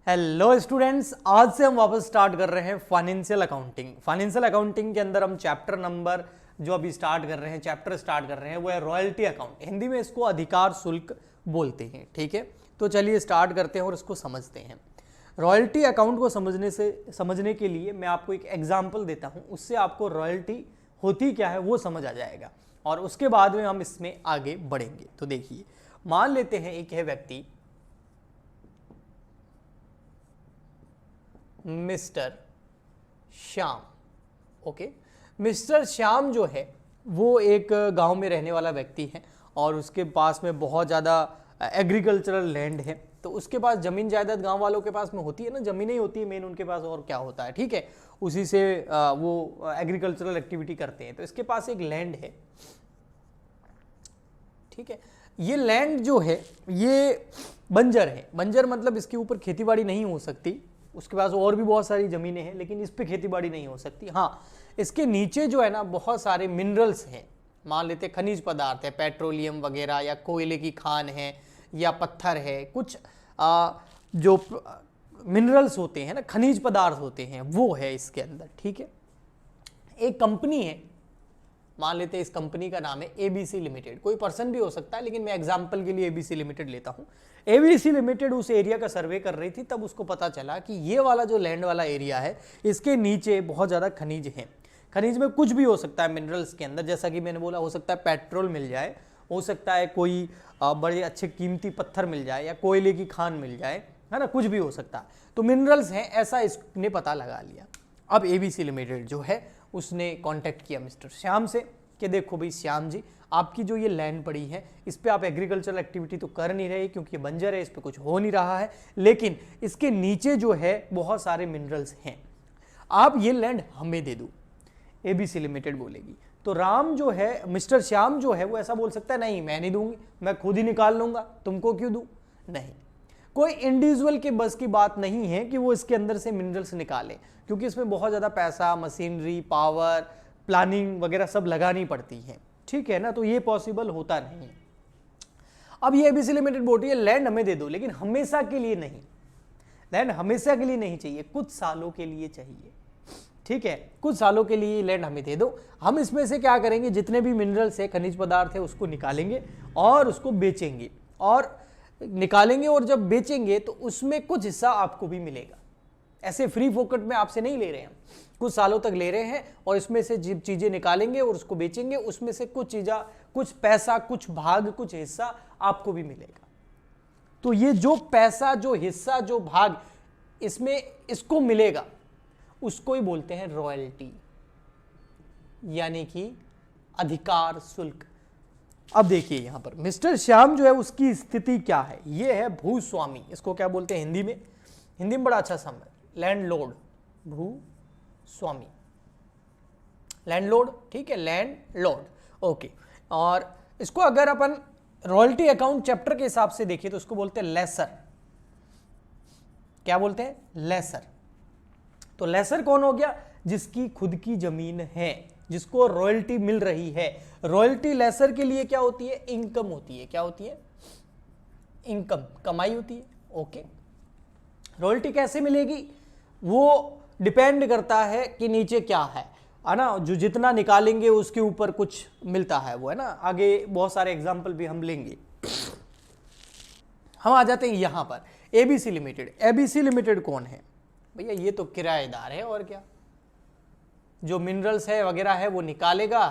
Hello students, आज से हम वापस स्टार्ट कर रहे हैं फाइनेंशियल अकाउंटिंग। फाइनेंशियल अकाउंटिंग के अंदर हम चैप्टर नंबर जो अभी स्टार्ट कर रहे हैं, चैप्टर स्टार्ट कर रहे हैं, वो है रॉयल्टी अकाउंट। हिंदी में इसको अधिकार शुल्क बोलते हैं। ठीक है, तो चलिए स्टार्ट करते हैं और इसको समझते हैं। रॉयल्टी अकाउंट को समझने के लिए मैं आपको एक एग्जाम्पल देता हूँ, उससे आपको रॉयल्टी होती क्या है वो समझ आ जाएगा और उसके बाद में हम इसमें आगे बढ़ेंगे। तो देखिए, मान लेते हैं एक है व्यक्ति mister Shyam. Okay, mister Shyam जो है वो एक गांव में रहने वाला व्यक्ति है और उसके पास में बहुत ज़्यादा एग्रीकल्चरल लैंड है। तो उसके पास ज़मीन जायदाद गांव वालों के पास में होती है ना, ज़मीनें ही होती है मेन उनके पास, और क्या होता है। ठीक है, उसी से वो एग्रीकल्चरल एक्टिविटी करते हैं। तो इसके पास एक लैंड है। ठीक है, ये लैंड जो है ये बंजर है। बंजर मतलब इसके ऊपर खेतीबाड़ी नहीं हो सकती। उसके पास और भी बहुत सारी ज़मीनें हैं लेकिन इस पे खेतीबाड़ी नहीं हो सकती। हाँ, इसके नीचे जो है ना बहुत सारे मिनरल्स हैं। मान लेते खनिज पदार्थ है, पेट्रोलियम वगैरह, या कोयले की खान है, या पत्थर है, कुछ जो मिनरल्स होते हैं ना, खनिज पदार्थ होते हैं, वो है इसके अंदर। ठीक है, एक कंपनी है, मान लेते हैं इस कंपनी का नाम है एबीसी लिमिटेड। कोई पर्सन भी हो सकता है लेकिन मैं एग्जांपल के लिए एबीसी लिमिटेड लेता हूं। एबीसी लिमिटेड उस एरिया का सर्वे कर रही थी, तब उसको पता चला कि ये वाला जो लैंड वाला एरिया है इसके नीचे बहुत ज़्यादा खनिज हैं। खनिज में कुछ भी हो सकता है मिनरल्स के अंदर, जैसा कि मैंने बोला, हो सकता है पेट्रोल मिल जाए, हो सकता है कोई बड़े अच्छे कीमती पत्थर मिल जाए, या कोयले की खान मिल जाए, है ना, कुछ भी हो सकता है। तो मिनरल्स हैं ऐसा इसने पता लगा लिया। अब एबीसी लिमिटेड जो है उसने कॉन्टैक्ट किया मिस्टर श्याम से कि देखो भाई श्याम जी, आपकी जो ये लैंड पड़ी है इस पे आप एग्रीकल्चरल एक्टिविटी तो कर नहीं रहे क्योंकि ये बंजर है, इस पे कुछ हो नहीं रहा है, लेकिन इसके नीचे जो है बहुत सारे मिनरल्स हैं, आप ये लैंड हमें दे दो। एबीसी लिमिटेड बोलेगी। तो राम जो है, मिस्टर श्याम जो है, वो ऐसा बोल सकता है, नहीं मैं नहीं दूंगी, मैं खुद ही निकाल लूंगा, तुमको क्यों दूं। नहीं, कोई इंडिविजुअल के बस की बात नहीं है कि वो इसके अंदर से मिनरल्स निकाले, क्योंकि इसमें बहुत ज़्यादा पैसा, मशीनरी, पावर, प्लानिंग वगैरह सब लगानी पड़ती है। ठीक है ना, तो ये पॉसिबल होता नहीं। अब ये एबीसी लिमिटेड बोल रही है लैंड हमें दे दो, लेकिन हमेशा के लिए नहीं। लैंड हमेशा के लिए नहीं चाहिए, कुछ सालों के लिए चाहिए। ठीक है, कुछ सालों के लिए लैंड हमें दे दो। हम इसमें से क्या करेंगे, जितने भी मिनरल्स है, खनिज पदार्थ है, उसको निकालेंगे और उसको बेचेंगे, और निकालेंगे और जब बेचेंगे तो उसमें कुछ हिस्सा आपको भी मिलेगा। ऐसे फ्री फोकट में आपसे नहीं ले रहे हैं, कुछ सालों तक ले रहे हैं और इसमें से चीजें निकालेंगे और उसको बेचेंगे, उसमें से कुछ चीज़ा, कुछ पैसा, कुछ भाग, कुछ हिस्सा आपको भी मिलेगा। तो ये जो पैसा, जो हिस्सा, जो भाग इसमें इसको मिलेगा उसको ही बोलते हैं रॉयल्टी, यानी कि अधिकार शुल्क। अब देखिए यहां पर मिस्टर श्याम जो है उसकी स्थिति क्या है, ये है भूस्वामी। इसको क्या बोलते हैं हिंदी में? हिंदी में बड़ा अच्छा शब्द है, लैंडलॉर्ड, भूस्वामी, लैंडलॉर्ड। ठीक है, लैंडलॉर्ड। ओके, और इसको अगर अपन रॉयल्टी अकाउंट चैप्टर के हिसाब से देखिए तो इसको बोलते हैं लेसर। क्या बोलते हैं? लेसर। तो लेसर कौन हो गया? जिसकी खुद की जमीन है, जिसको रॉयल्टी मिल रही है। रॉयल्टी लेसर के लिए क्या होती है? इनकम होती है। क्या होती है? इनकम, कमाई होती है। ओके, रॉयल्टी कैसे मिलेगी? वो डिपेंड करता है कि नीचे क्या है ना, जो जितना निकालेंगे उसके ऊपर कुछ मिलता है वो, है ना। आगे बहुत सारे एग्जाम्पल भी हम लेंगे। हम आ जाते हैं यहां पर एबीसी लिमिटेड। एबीसी लिमिटेड कौन है भैया? ये तो किराएदार है, और क्या। जो मिनरल्स है वगैरह है वो निकालेगा,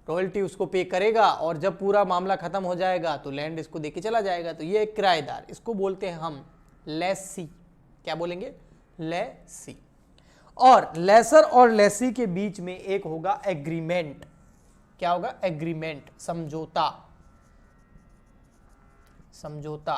रॉयल्टी उसको पे करेगा, और जब पूरा मामला खत्म हो जाएगा तो लैंड इसको देके चला जाएगा। तो ये एक किराएदार, इसको बोलते हैं हम लेसी। क्या बोलेंगे? लेसी। और लेसर और लेसी के बीच में एक होगा एग्रीमेंट। क्या होगा? एग्रीमेंट, समझौता। समझौता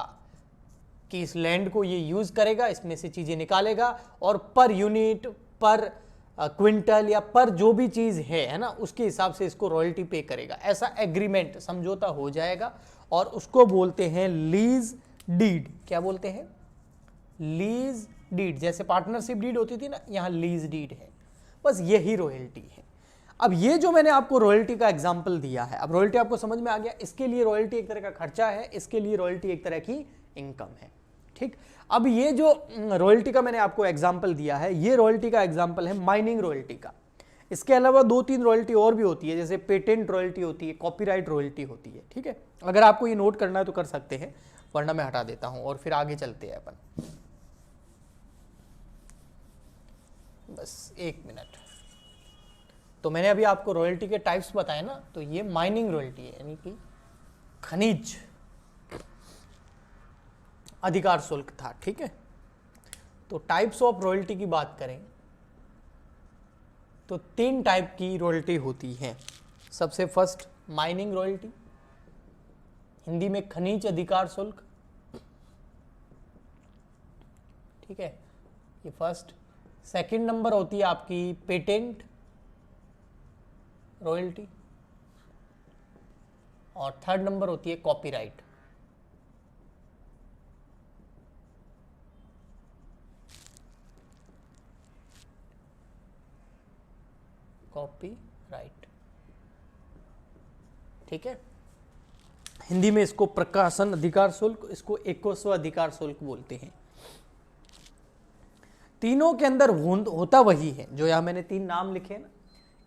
कि इस लैंड को ये यूज करेगा, इसमें से चीजें निकालेगा, और पर यूनिट, पर क्विंटल, या पर जो भी चीज है ना, उसके हिसाब से इसको रॉयल्टी पे करेगा। ऐसा एग्रीमेंट, समझौता हो जाएगा, और उसको बोलते हैं लीज डीड। क्या बोलते हैं? Lease deed. जैसे पार्टनरशिप डीड होती थी ना, यहां लीज डीड है। बस यही रॉयल्टी है। अब ये जो मैंने आपको रॉयल्टी का एग्जांपल दिया है, अब रॉयल्टी आपको समझ में आ गया। इसके लिए रॉयल्टी एक तरह का खर्चा है, इसके लिए रॉयल्टी एक तरह की इनकम है। ठीक। अब ये जो रॉयल्टी का मैंने आपको एग्जांपल दिया है, ये रॉयल्टी का एग्जांपल है माइनिंग रॉयल्टी का। इसके अलावा 2-3 रॉयल्टी और भी होती है, जैसे पेटेंट रॉयल्टी होती है, कॉपीराइट रॉयल्टी होती है। ठीक है, अगर आपको ये नोट करना है तो कर सकते हैं, वरना मैं हटा देता हूं और फिर आगे चलते हैं अपन। बस 1 मिनट। तो मैंने अभी आपको रॉयल्टी के टाइप्स बताए ना, तो ये माइनिंग रॉयल्टी है, यानी कि खनिज अधिकार शुल्क था। ठीक है, तो टाइप्स ऑफ रॉयल्टी की बात करें तो 3 टाइप की रॉयल्टी होती है। सबसे फर्स्ट माइनिंग रॉयल्टी, हिंदी में खनिज अधिकार शुल्क। ठीक है, ये फर्स्ट। सेकंड नंबर होती है आपकी पेटेंट रॉयल्टी, और थर्ड नंबर होती है कॉपीराइट। कॉपीराइट, ठीक है, हिंदी में इसको प्रकाशन अधिकार शुल्क, इसको एकस्व अधिकार शुल्क बोलते हैं। तीनों के अंदर होता वही है, जो यहां मैंने 3 नाम लिखे ना,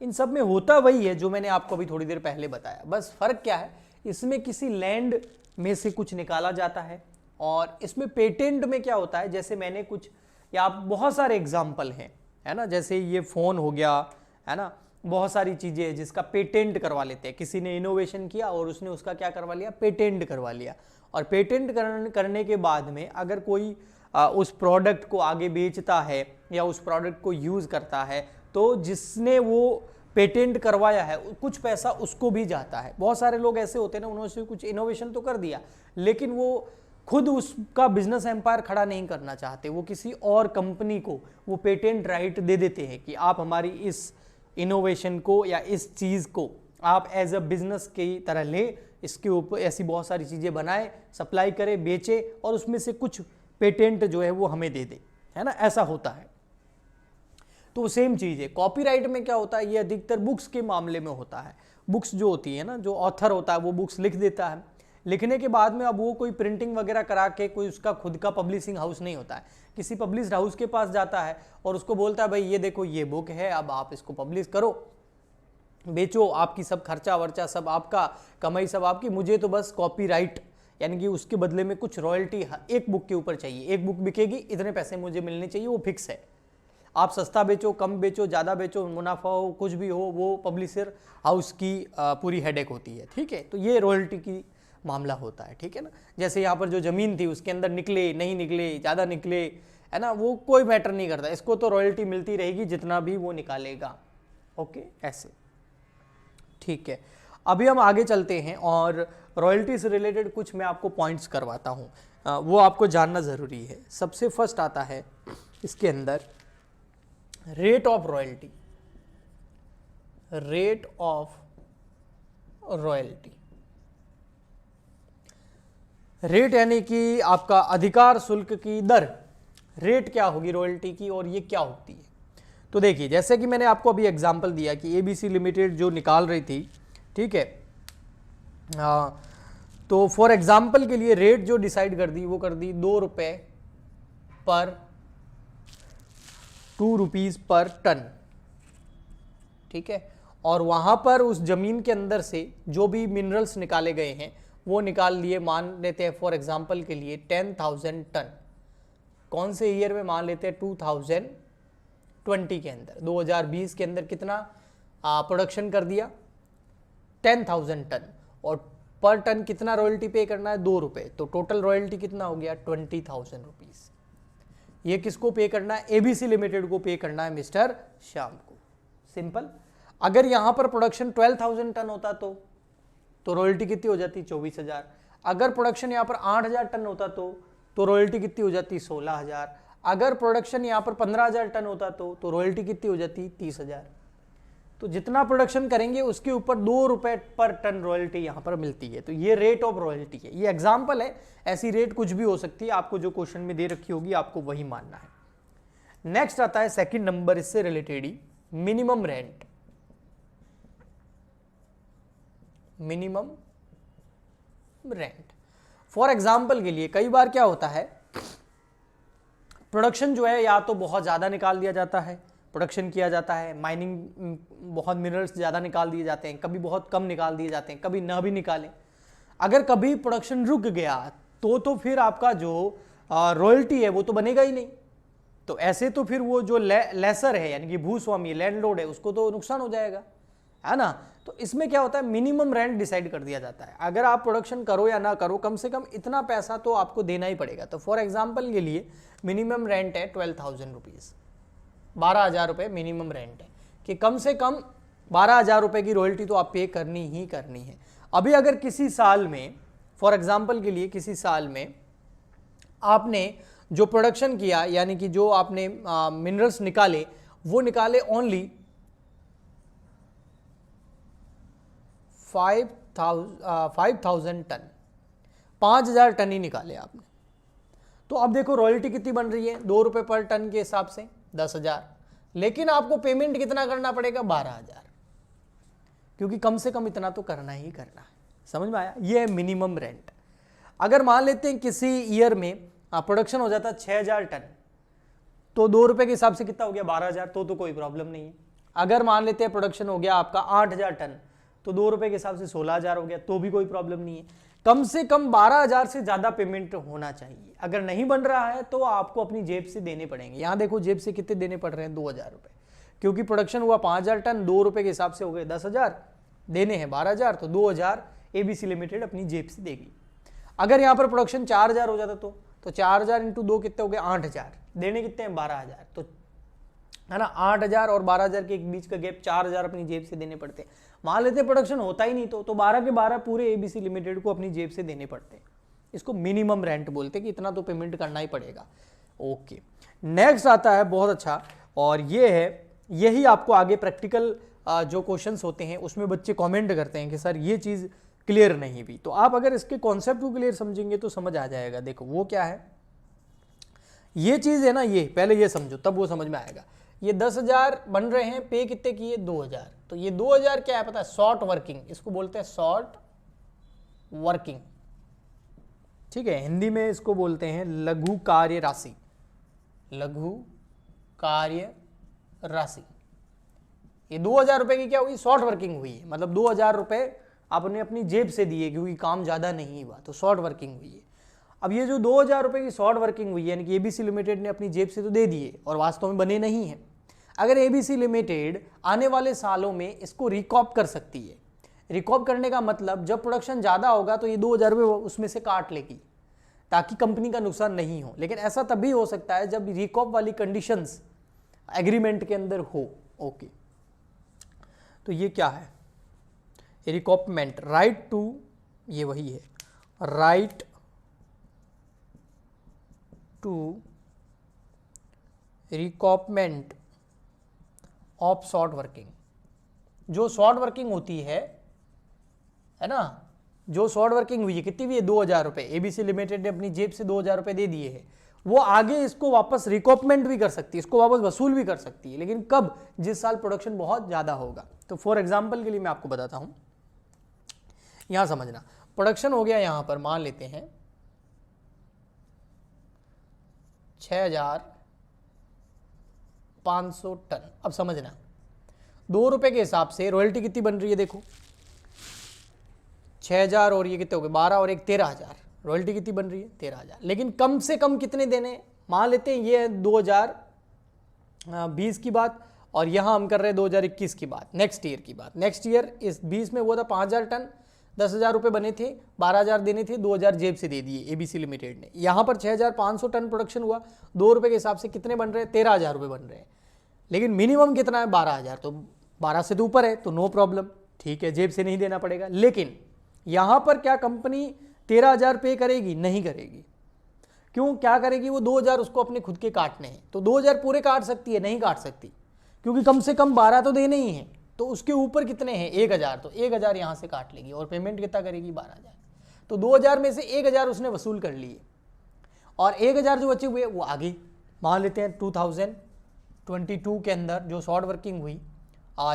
इन सब में होता वही है जो मैंने आपको अभी थोड़ी देर पहले बताया। बस फर्क क्या है, इसमें किसी लैंड में से कुछ निकाला जाता है, और इसमें पेटेंट में क्या होता है, जैसे मैंने कुछ, या बहुत सारे एग्जाम्पल हैं, है ना, जैसे ये फोन हो गया, है ना, बहुत सारी चीजें हैं जिसका पेटेंट करवा लेते हैं। किसी ने इनोवेशन किया और उसने उसका क्या करवा लिया, पेटेंट करवा लिया। और पेटेंट करने के बाद में अगर कोई उस प्रोडक्ट को आगे बेचता है या उस प्रोडक्ट को यूज करता है, तो जिसने वो पेटेंट करवाया है कुछ पैसा उसको भी जाता है। बहुत सारे लोग ऐसे होते हैं ना, उन्होंने कुछ इनोवेशन तो कर दिया, लेकिन वो खुद उसका बिजनेस एम्पायर खड़ा नहीं करना चाहते, वो किसी और कंपनी को वो पेटेंट राइट दे देते हैं कि आप हमारी इस इनोवेशन को या इस चीज़ को आप एज अ बिजनेस की तरह ले, इसके ऊपर ऐसी बहुत सारी चीज़ें बनाए, सप्लाई करे, बेचे, और उसमें से कुछ पेटेंट जो है वो हमें दे दे, है ना, ऐसा होता है। तो सेम चीज़ है कॉपीराइट में। क्या होता है, ये अधिकतर बुक्स के मामले में होता है। बुक्स जो होती है ना, जो ऑथर होता है वो बुक्स लिख देता है, लिखने के बाद में अब वो कोई प्रिंटिंग वगैरह करा के, कोई उसका खुद का पब्लिशिंग हाउस नहीं होता है, किसी पब्लिश हाउस के पास जाता है और उसको बोलता है भाई ये देखो ये बुक है, अब आप इसको पब्लिश करो, बेचो, आपकी सब खर्चा वर्चा सब आपका, कमाई सब आपकी, मुझे तो बस कॉपीराइट यानी कि उसके बदले में कुछ रॉयल्टी एक बुक के ऊपर चाहिए। एक बुक बिकेगी, इतने पैसे मुझे मिलने चाहिए, वो फिक्स है। आप सस्ता बेचो, कम बेचो, ज़्यादा बेचो, मुनाफा हो, कुछ भी हो, वो पब्लिशर हाउस की पूरी हेडेक होती है। ठीक है, तो ये रॉयल्टी की मामला होता है। ठीक है ना, जैसे यहाँ पर जो ज़मीन थी उसके अंदर निकले नहीं निकले, ज़्यादा निकले, है ना, वो कोई मैटर नहीं करता, इसको तो रॉयल्टी मिलती रहेगी जितना भी वो निकालेगा। ओके, ऐसे। ठीक है, अभी हम आगे चलते हैं और रॉयल्टी से रिलेटेड कुछ मैं आपको पॉइंट्स करवाता हूँ, वो आपको जानना ज़रूरी है। सबसे फर्स्ट आता है इसके अंदर rate of royalty. Rate of royalty, rate यानी कि आपका अधिकार शुल्क की दर, रेट क्या होगी रॉयल्टी की और ये क्या होती है। तो देखिए, जैसे कि मैंने आपको अभी एग्जांपल दिया कि एबीसी लिमिटेड जो निकाल रही थी, ठीक है, तो फॉर एग्जांपल के लिए रेट जो डिसाइड कर दी वो कर दी 2 रुपये पर 2 रुपीज़ पर टन। ठीक है, और वहाँ पर उस ज़मीन के अंदर से जो भी मिनरल्स निकाले गए हैं वो निकाल लिए, मान लेते हैं फॉर एग्जांपल के लिए 10,000 टन। कौन से ईयर में, मान लेते हैं 2020 के अंदर, 2020 के अंदर कितना प्रोडक्शन कर दिया, 10,000 टन, और पर टन कितना रॉयल्टी पे करना है, 2 रुपये। तो टोटल रॉयल्टी कितना हो गया, 20,000 रुपीज़। ये किसको पे करना है, एबीसी लिमिटेड को पे करना है, मिस्टर श्याम को। सिंपल। अगर यहाँ पर प्रोडक्शन 12,000 टन होता तो रॉयल्टी कितनी हो जाती, 24,000। अगर प्रोडक्शन यहाँ पर 8,000 टन होता तो रॉयल्टी कितनी हो जाती, 16,000। अगर प्रोडक्शन यहाँ पर 15,000 टन होता तो रॉयल्टी कितनी हो जाती, 30,000। तो जितना प्रोडक्शन करेंगे उसके ऊपर 2 रुपये पर टन रॉयल्टी यहाँ पर मिलती है। तो ये रेट ऑफ रॉयल्टी है, ये एग्जाम्पल है, ऐसी रेट कुछ भी हो सकती है, आपको जो क्वेश्चन में दे रखी होगी आपको वही मानना है। नेक्स्ट आता है सेकंड नंबर, इससे related he, minimum rent. Minimum rent, for example के लिए कई बार क्या होता है प्रोडक्शन जो है या तो बहुत ज़्यादा निकाल दिया जाता है, प्रोडक्शन किया जाता है, माइनिंग बहुत मिनरल्स ज़्यादा निकाल दिए जाते हैं, कभी बहुत कम निकाल दिए जाते हैं, कभी ना भी निकालें। अगर कभी प्रोडक्शन रुक गया तो फिर आपका जो रॉयल्टी है वो तो बनेगा ही नहीं। तो ऐसे तो फिर वो जो लेसर है यानी कि भूस्वामी लैंडलॉर्ड है उसको तो नुकसान हो जाएगा, है ना। तो इसमें क्या होता है, मिनिमम रेंट डिसाइड कर दिया जाता है। अगर आप प्रोडक्शन करो या ना करो, कम से कम इतना पैसा तो आपको देना ही पड़ेगा। तो फॉर एग्जांपल के लिए मिनिमम रेंट है 12,000 रुपीज़, 12,000 रुपये मिनिमम रेंट है कि कम से कम 12,000 रुपये की रॉयल्टी तो आप पे करनी ही करनी है। अभी अगर किसी साल में, फॉर एग्जांपल के लिए किसी साल में आपने जो प्रोडक्शन किया यानी कि जो आपने मिनरल्स निकाले वो निकाले ओनली 5,000 टन, 5,000 टन ही निकाले आपने। तो अब देखो रॉयल्टी कितनी बन रही है, 2 रुपये पर टन के हिसाब से 10,000, लेकिन आपको पेमेंट कितना करना पड़ेगा, 12,000, क्योंकि कम से कम इतना तो करना ही करना है। समझ में आया, ये है मिनिमम रेंट। अगर मान लेते हैं किसी ईयर में प्रोडक्शन हो जाता है 6,000 टन, तो 2 रुपये के हिसाब से कितना हो गया, 12,000, तो कोई प्रॉब्लम नहीं है। अगर मान लेते हैं प्रोडक्शन हो गया आपका 8,000 टन, तो 2 रुपये के हिसाब से 16,000 हो गया, तो भी कोई प्रॉब्लम नहीं है। कम से कम 12,000 से ज़्यादा पेमेंट होना चाहिए। अगर नहीं बन रहा है तो आपको अपनी जेब से देने पड़ेंगे। यहाँ देखो जेब से कितने देने पड़ रहे हैं, 2,000 रुपये, क्योंकि प्रोडक्शन हुआ 5,000 टन, 2 रुपये के हिसाब से हो गए 10,000, देने हैं 12,000, तो 2,000 ABC लिमिटेड अपनी जेब से देगी। अगर यहाँ पर प्रोडक्शन 4,000 हो जाता तो 4,000 इंटू 2 कितने हो गए, 8,000, देने कितने हैं, 12,000, तो है ना, 8,000 और 12,000 के एक बीच का गैप 4,000 अपनी जेब से देने पड़ते हैं। मान लेते प्रोडक्शन होता ही नहीं तो 12 के 12 पूरे ABC लिमिटेड को अपनी जेब से देने पड़ते हैं। इसको मिनिमम रेंट बोलते हैं कि इतना तो पेमेंट करना ही पड़ेगा। ओके, नेक्स्ट आता है बहुत अच्छा, और ये है, यही आपको आगे प्रैक्टिकल जो क्वेश्चंस होते हैं उसमें बच्चे कमेंट करते हैं कि सर ये चीज़ क्लियर नहीं भी। तो आप अगर इसके कॉन्सेप्ट को क्लियर समझेंगे तो समझ आ जाएगा। देखो वो क्या है, ये चीज़ है ना, ये पहले ये समझो तब वो समझ में आएगा। ये 10,000 बन रहे हैं, पे कितने किए, 2,000, तो ये 2,000 क्या है पता है, शॉर्ट वर्किंग, इसको बोलते हैं शॉर्ट वर्किंग, ठीक है। हिंदी में इसको बोलते हैं लघु कार्य राशि, लघु कार्य राशि। ये 2,000 रुपये की क्या हुई, शॉर्ट वर्किंग हुई है, मतलब 2,000 रुपये आपने अपनी जेब से दिए क्योंकि काम ज़्यादा नहीं हुआ, तो शॉर्ट वर्किंग हुई है। अब ये जो 2,000 रुपये की शॉर्ट वर्किंग हुई है यानी कि ABC लिमिटेड ने अपनी जेब से तो दे दिए और वास्तव में बने नहीं हैं। अगर ABC लिमिटेड आने वाले सालों में इसको रिकॉप कर सकती है, रिकॉप करने का मतलब जब प्रोडक्शन ज़्यादा होगा तो ये 2,000 रुपये उसमें से काट लेगी ताकि कंपनी का नुकसान नहीं हो। लेकिन ऐसा तभी हो सकता है जब रिकॉप वाली कंडीशंस एग्रीमेंट के अंदर हो। ओके, तो ये क्या है, रिकॉपमेंट, राइट टू, ये वही है, right to recoupment of short working. जो शॉर्ट वर्किंग होती है ना, जो शॉर्ट वर्किंग हुई है, कितनी भी है, 2,000 रुपये, ABC लिमिटेड ने अपनी जेब से 2,000 रुपये दे दिए हैं, वो आगे इसको वापस रिकॉपमेंट भी कर सकती है, इसको वापस वसूल भी कर सकती है, लेकिन कब, जिस साल प्रोडक्शन बहुत ज़्यादा होगा। तो फॉर एग्जाम्पल के लिए मैं आपको बताता हूँ, यहाँ समझना, प्रोडक्शन हो गया यहाँ पर मान लेते हैं 6,500 टन। अब समझना 2 रुपये के हिसाब से रॉयल्टी कितनी बन रही है, देखो 6,000 और ये कितने हो गए, 12 और एक 13,000, रॉयल्टी कितनी बन रही है, 13,000। लेकिन कम से कम कितने देने, मान लेते हैं ये 2020 की बात और यहाँ हम कर रहे हैं 2021 की बात, नेक्स्ट ईयर की बात। नेक्स्ट ईयर इस 20 में वो था 5,000 टन, 10,000 रुपये बने थे, 12,000 देने थे, 2,000 जेब से दे दिए ABC लिमिटेड ने। यहाँ पर 6,500 टन प्रोडक्शन हुआ, 2 रुपये के हिसाब से कितने बन रहे हैं, 13,000 रुपये बन रहे हैं। लेकिन मिनिमम कितना है, 12,000, तो 12 से तो ऊपर है तो नो प्रॉब्लम, ठीक है, जेब से नहीं देना पड़ेगा। लेकिन यहाँ पर क्या कंपनी 13,000 पे करेगी, नहीं करेगी। क्यों, क्या करेगी, वो 2,000 उसको अपने खुद के काटने हैं, तो 2,000 पूरे काट सकती है, नहीं काट सकती, क्योंकि कम से कम 12 तो देने ही हैं। तो उसके ऊपर कितने हैं, 1,000, तो 1,000 यहाँ से काट लेगी और पेमेंट कितना करेगी, 12,000। तो 2,000 में से 1,000 उसने वसूल कर लिए और 1,000 जो बचे हुए वो आगे मान लेते हैं 2022 के अंदर जो शॉर्ट वर्किंग हुई,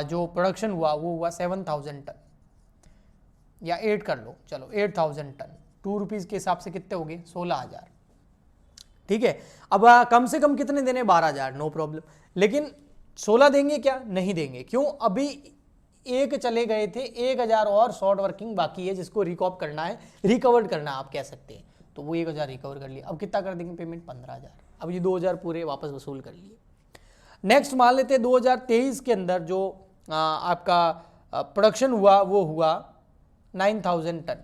जो प्रोडक्शन हुआ वो हुआ 7,000 टन या 8 कर लो, चलो 8,000 टन, 2 रुपीज़ के हिसाब से कितने हो गए, 16,000। ठीक है। अब कम से कम कितने देने, 12,000, नो प्रॉब्लम। लेकिन 16 देंगे क्या, नहीं देंगे। क्यों, अभी एक चले गए थे, 1,000 और शॉर्ट वर्किंग बाकी है जिसको रिकॉप करना है, रिकवर करना आप कह सकते हैं। तो वो 1,000 रिकवर कर लिया। अब कितना कर देंगे पेमेंट, 15,000। अब ये 2,000 पूरे वापस वसूल कर लिए। नेक्स्ट मान लेते हैं 2023 के अंदर जो आपका प्रोडक्शन हुआ वो हुआ 9,000 टन।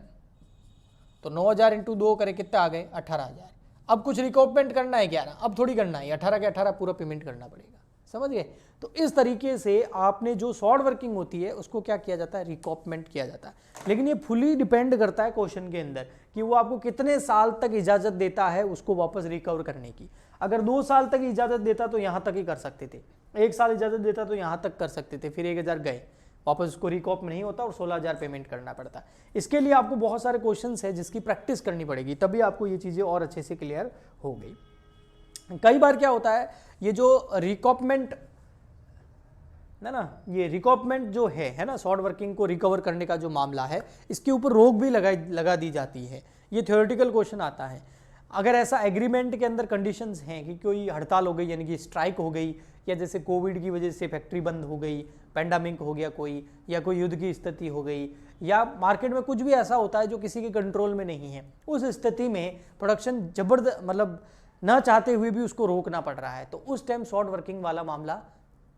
तो 9,000 इंटू 2 करें, कितने आ गए, 18,000। अब कुछ रिकॉपमेंट करना है 11, अब थोड़ी करना है, 18 के 18 पूरा पेमेंट करना पड़ेगा, समझ गए। तो इस तरीके से आपने जो शॉर्ट वर्किंग होती है उसको क्या किया जाता है, रिकॉपमेंट किया जाता है। लेकिन ये फुली डिपेंड करता है क्वेश्चन के अंदर कि वो आपको कितने साल तक इजाजत देता है उसको वापस रिकवर करने की। अगर 2 साल तक इजाजत देता तो यहां तक ही कर सकते थे, 1 साल इजाजत देता तो यहां तक कर सकते थे, फिर 1,000 गए वापस, उसको रिकॉप नहीं होता और 16,000 पेमेंट करना पड़ता। इसके लिए आपको बहुत सारे क्वेश्चंस है जिसकी प्रैक्टिस करनी पड़ेगी, तभी आपको ये चीजें और अच्छे से क्लियर हो गई। कई बार क्या होता है, ये जो रिकॉपमेंट ना, ये रिकॉपमेंट जो है ना, शॉर्ट वर्किंग को रिकवर करने का जो मामला है, इसके ऊपर रोक भी लगा दी जाती है। ये थ्योरेटिकल क्वेश्चन आता है। अगर ऐसा एग्रीमेंट के अंदर कंडीशंस हैं कि कोई हड़ताल हो गई, यानी कि स्ट्राइक हो गई, या जैसे कोविड की वजह से फैक्ट्री बंद हो गई, पैंडेमिक हो गया कोई, या कोई युद्ध की स्थिति हो गई, या मार्केट में कुछ भी ऐसा होता है जो किसी के कंट्रोल में नहीं है, उस स्थिति में प्रोडक्शन जबरदस्त, मतलब ना चाहते हुए भी उसको रोकना पड़ रहा है, तो उस टाइम शॉर्ट वर्किंग वाला मामला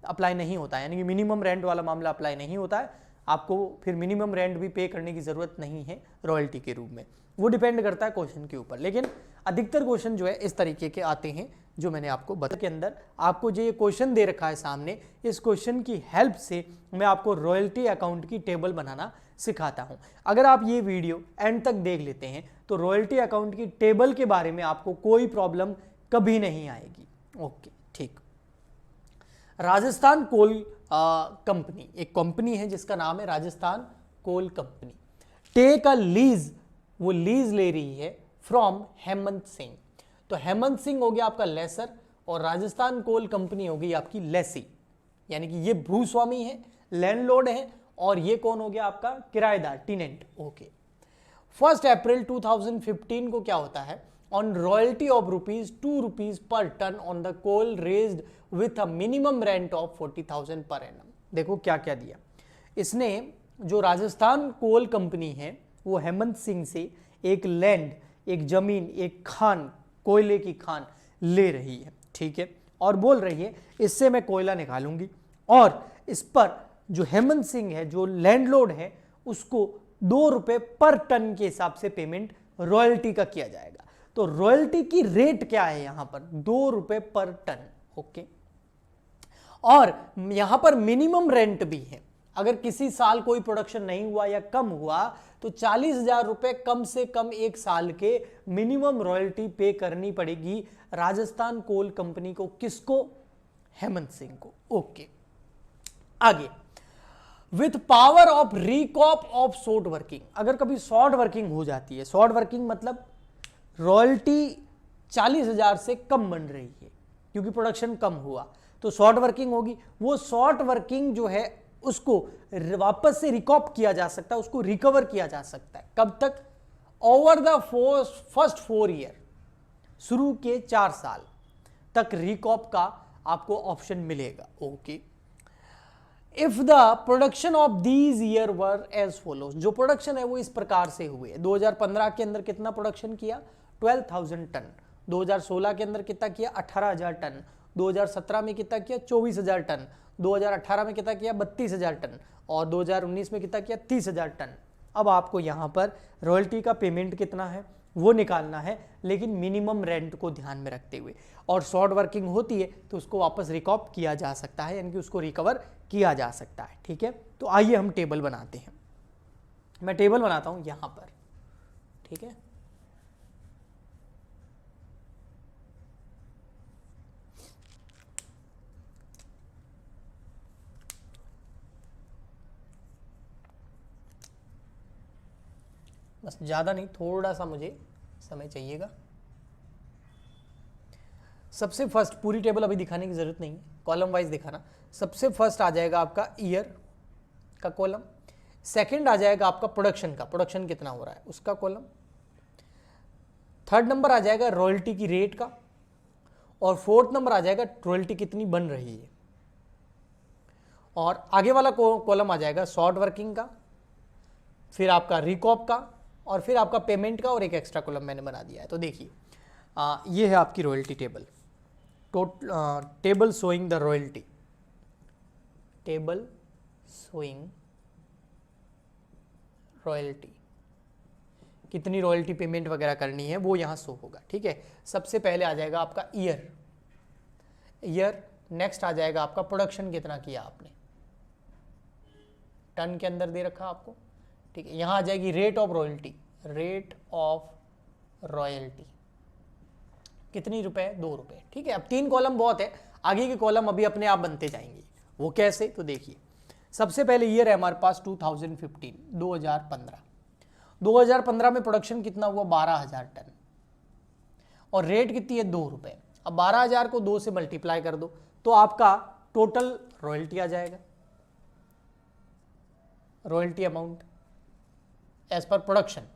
अप्लाई नहीं होता है, यानी कि मिनिमम रेंट वाला मामला अप्लाई नहीं होता है। आपको फिर मिनिमम रेंट भी पे करने की जरूरत नहीं है रॉयल्टी के रूप में, वो डिपेंड करता है क्वेश्चन के ऊपर। लेकिन अधिकतर क्वेश्चन जो है इस तरीके के आते हैं जो मैंने आपको बताया। के अंदर आपको जो ये क्वेश्चन दे रखा है सामने, इस क्वेश्चन की हेल्प से मैं आपको रॉयल्टी अकाउंट की टेबल बनाना सिखाता हूं। अगर आप ये वीडियो एंड तक देख लेते हैं तो रॉयल्टी अकाउंट की टेबल के बारे में आपको कोई प्रॉब्लम कभी नहीं आएगी। ओके, ठीक। राजस्थान कोल कंपनी, एक कंपनी है जिसका नाम है Rajasthan coal company, take a lease, वो लीज ले रही है फ्रॉम हेमंत सिंह। तो हेमंत सिंह हो गया आपका लेसर और राजस्थान कोल कंपनी होगी आपकी लेसी, यानी कि ये भूस्वामी है, लैंडलॉर्ड है, और ये कौन हो गया आपका किराएदार, टेनेंट। ओके। 1 अप्रैल 2015 को क्या होता है, on royalty of ₹2 per ton on the coal raised with a minimum rent of 40,000 per annum. देखो क्या क्या दिया इसने, जो राजस्थान कोल कंपनी है वो हेमंत सिंह से एक लैंड, एक जमीन, एक खान, कोयले की खान ले रही है, ठीक है, और बोल रही है इससे मैं कोयला निकालूंगी और इस पर जो हेमंत सिंह है, जो लैंडलॉर्ड है, उसको ₹2 पर टन के हिसाब से पेमेंट रॉयल्टी का किया जाएगा। तो रॉयल्टी की रेट क्या है यहां पर, ₹2 पर टन। ओके। और यहां पर मिनिमम रेंट भी है, अगर किसी साल कोई प्रोडक्शन नहीं हुआ या कम हुआ तो 40,000 रुपए कम से कम एक साल के मिनिमम रॉयल्टी पे करनी पड़ेगी राजस्थान कोल कंपनी को। किसको, हेमंत सिंह को। ओके, आगे। With power of recoup of short working, अगर कभी शॉर्ट वर्किंग हो जाती है, शॉर्ट वर्किंग मतलब रॉयल्टी 40,000 से कम बन रही है क्योंकि प्रोडक्शन कम हुआ, तो शॉर्ट वर्किंग होगी। वो शॉर्ट वर्किंग जो है उसको वापस से रिकॉप किया जा सकता है, उसको रिकवर किया जा सकता है। कब तक, ओवर द फर्स्ट 4 ईयर, शुरू के 4 साल तक रिकॉप का आपको ऑप्शन मिलेगा। Okay. If the production of these year were as follows, जो प्रोडक्शन है वो इस प्रकार से हुए। 2015 के अंदर कितना प्रोडक्शन किया, 12,000 टन। 2016 के अंदर कितना किया, 18,000 टन। 2017 में कितना किया, 24,000 टन। 2018 में कितना किया, 32,000 टन। और 2019 में कितना किया, 30,000 टन। अब आपको यहां पर रॉयल्टी का पेमेंट कितना है वो निकालना है, लेकिन मिनिमम रेंट को ध्यान में रखते हुए। और शॉर्ट वर्किंग होती है तो उसको वापस रिकॉप किया जा सकता है, यानी कि उसको रिकवर किया जा सकता है, ठीक है। तो आइए हम टेबल बनाते हैं। मैं टेबल बनाता हूं यहां पर, ठीक है। बस ज़्यादा नहीं, थोड़ा सा मुझे समय चाहिएगा। सबसे फर्स्ट, पूरी टेबल अभी दिखाने की ज़रूरत नहीं है, कॉलम वाइज दिखाना। सबसे फर्स्ट आ जाएगा आपका ईयर का कॉलम, सेकंड आ जाएगा आपका प्रोडक्शन का, प्रोडक्शन कितना हो रहा है उसका कॉलम, थर्ड नंबर आ जाएगा रॉयल्टी की रेट का, और फोर्थ नंबर आ जाएगा रॉयल्टी कितनी बन रही है, और आगे वाला कॉलम आ जाएगा शॉर्ट वर्किंग का, फिर आपका रिकॉप का, और फिर आपका पेमेंट का, और एक एक्स्ट्रा कॉलम मैंने बना दिया है। तो देखिए ये है आपकी royalty table, table showing the royalty, table showing royalty, कितनी रॉयल्टी पेमेंट वगैरह करनी है वो यहाँ शो होगा। ठीक है, सबसे पहले आ जाएगा आपका ईयर, नेक्स्ट आ जाएगा आपका प्रोडक्शन कितना किया आपने, टन के अंदर दे रखा आपको। ठीक है, यहाँ आ जाएगी rate of royalty, rate of royalty कितनी रुपए, 2 रुपए। ठीक है, अब 3 कॉलम बहुत है, आगे के कॉलम अभी अपने आप बनते जाएंगे। वो कैसे, तो देखिए सबसे पहले ईयर है हमारे पास 2015, 2015 में प्रोडक्शन कितना हुआ, 12,000 टन, और रेट कितनी है, 2 रुपए। अब 12,000 को 2 से मल्टीप्लाई कर दो तो आपका टोटल रॉयल्टी आ जाएगा, royalty amount as per production.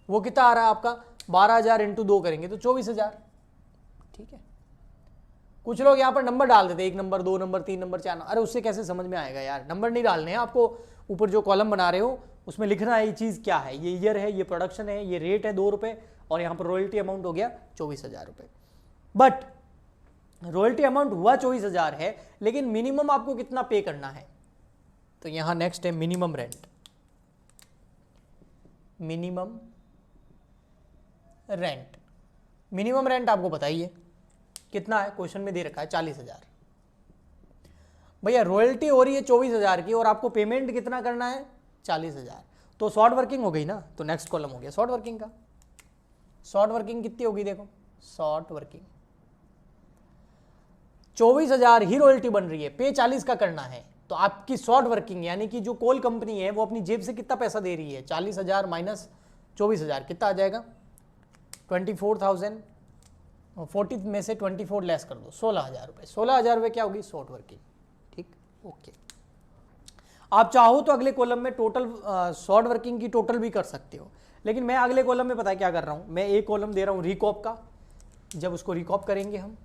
वो कितना आ रहा है आपका, 12,000 इंटू 2 करेंगे तो 24,000। ठीक है, कुछ लोग यहाँ पर नंबर डाल देते, 1 नंबर, 2 नंबर, 3 नंबर, 4 नंबर। अरे उससे कैसे समझ में आएगा यार, नंबर नहीं डालने हैं आपको, ऊपर जो कॉलम बना रहे हो उसमें लिखना है ये चीज़ क्या है, ये ईयर है, ये प्रोडक्शन है, ये रेट है 2 रुपए, और यहाँ पर रॉयल्टी अमाउंट हो गया 24,000 रुपये। बट रॉयल्टी अमाउंट हुआ 24,000 है, लेकिन मिनिमम आपको कितना पे करना है, तो यहाँ नेक्स्ट है minimum rent, minimum rent. Minimum rent आपको बताइए कितना है, क्वेश्चन में दे रखा है 40,000। भैया रॉयल्टी हो रही है 24,000 की और आपको पेमेंट कितना करना है, 40,000, तो शॉर्ट वर्किंग हो गई ना। तो नेक्स्ट कॉलम हो गया शॉर्ट वर्किंग का। शॉर्ट वर्किंग कितनी होगी, देखो शॉर्ट वर्किंग 24,000 ही रॉयल्टी बन रही है, पे 40 का करना है, तो आपकी शॉर्ट वर्किंग यानी कि जो कोल कंपनी है वो अपनी जेब से कितना पैसा दे रही है, 40,000 माइनस 24,000 कितना आ जाएगा, 24,000, 40 में से 24 लेस कर दो, 16,000 रुपये। 16,000 रुपये क्या होगी, शॉर्ट वर्किंग। ठीक, ओके। आप चाहो तो अगले कॉलम में टोटल शॉर्ट वर्किंग की टोटल भी कर सकते हो, लेकिन मैं अगले कॉलम में पता है क्या कर रहा हूँ, मैं एक कॉलम दे रहा हूँ रिकॉप का, जब उसको रिकॉप करेंगे हम,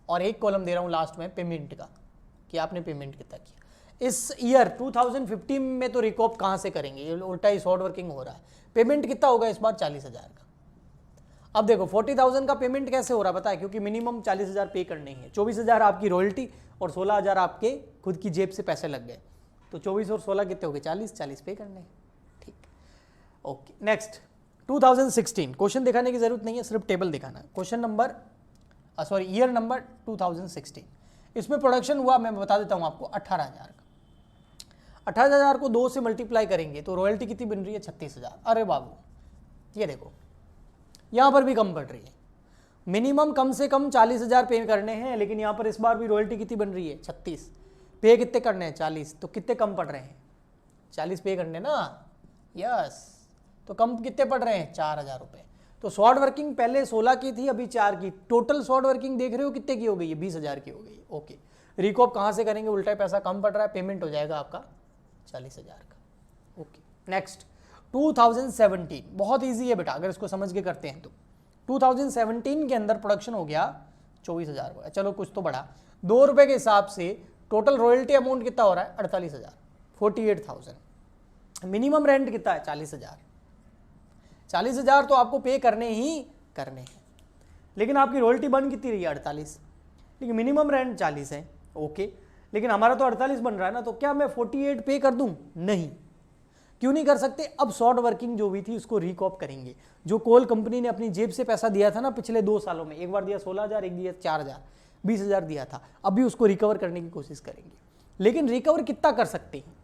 और एक कॉलम दे रहा हूँ लास्ट में पेमेंट का, कि आपने पेमेंट कितना किया। इस ईयर 2015 में तो रिकॉप कहाँ से करेंगे, ये उल्टा ही शॉर्ट वर्किंग हो रहा है। पेमेंट कितना होगा इस बार, 40,000 का। अब देखो 40,000 का पेमेंट कैसे हो रहा है पता है, क्योंकि मिनिमम 40,000 पे करने हैं, 24,000 आपकी रॉयल्टी और 16,000 आपके खुद की जेब से पैसे लग गए, तो 24 और 16 कितने हो गए, 40 पे करने हैं। ठीक, ओके। नेक्स्ट 2016, क्वेश्चन दिखाने की जरूरत नहीं है, सिर्फ टेबल दिखाना। Question number sorry year number 2016, इसमें प्रोडक्शन हुआ, मैं बता देता हूँ आपको, 18,000 का। 18,000 को 2 से मल्टीप्लाई करेंगे तो रॉयल्टी कितनी बन रही है, 36,000। अरे बाबू ये देखो यहाँ पर भी कम पड़ रही है, मिनिमम कम से कम 40,000 पे करने हैं, लेकिन यहाँ पर इस बार भी रॉयल्टी कितनी बन रही है, 36। पे कितने करने हैं, 40, तो कितने कम पड़ रहे हैं, 40 पे करने ना, यस, तो कम कितने पड़ रहे हैं, 4,000 रुपये। तो शॉर्ट वर्किंग पहले 16 की थी, अभी 4 की, टोटल शॉर्ट वर्किंग देख रहे हो कितने की हो गई है, 20,000 की हो गई है। ओके, रिकॉप कहाँ से करेंगे, उल्टा पैसा कम पड़ रहा है, पेमेंट हो जाएगा आपका 40,000 का। ओके, नेक्स्ट 2017, बहुत ईजी है बेटा, अगर इसको समझ के करते हैं तो। 2017 के अंदर प्रोडक्शन हो गया 24,000 का, चलो कुछ तो बढ़ा, 2 रुपये के हिसाब से टोटल रॉयल्टी अमाउंट कितना हो रहा है, 48,000, 48,000। मिनिमम रेंट कितना है, 40,000। 40,000 तो आपको पे करने ही करने हैं, लेकिन आपकी रॉयल्टी बन कितनी रही है, 48, लेकिन मिनिमम रेंट 40 है। ओके, लेकिन हमारा तो 48 बन रहा है ना, तो क्या मैं 48 पे कर दूं, नहीं, क्यों नहीं कर सकते। अब शॉर्ट वर्किंग जो हुई थी उसको रिकॉप करेंगे, जो कोल कंपनी ने अपनी जेब से पैसा दिया था ना पिछले 2 सालों में, एक बार दिया 16,000, एक दिया 4,000, 20,000 दिया था, अभी उसको रिकवर करने की कोशिश करेंगे। लेकिन रिकवर कितना कर सकते हैं,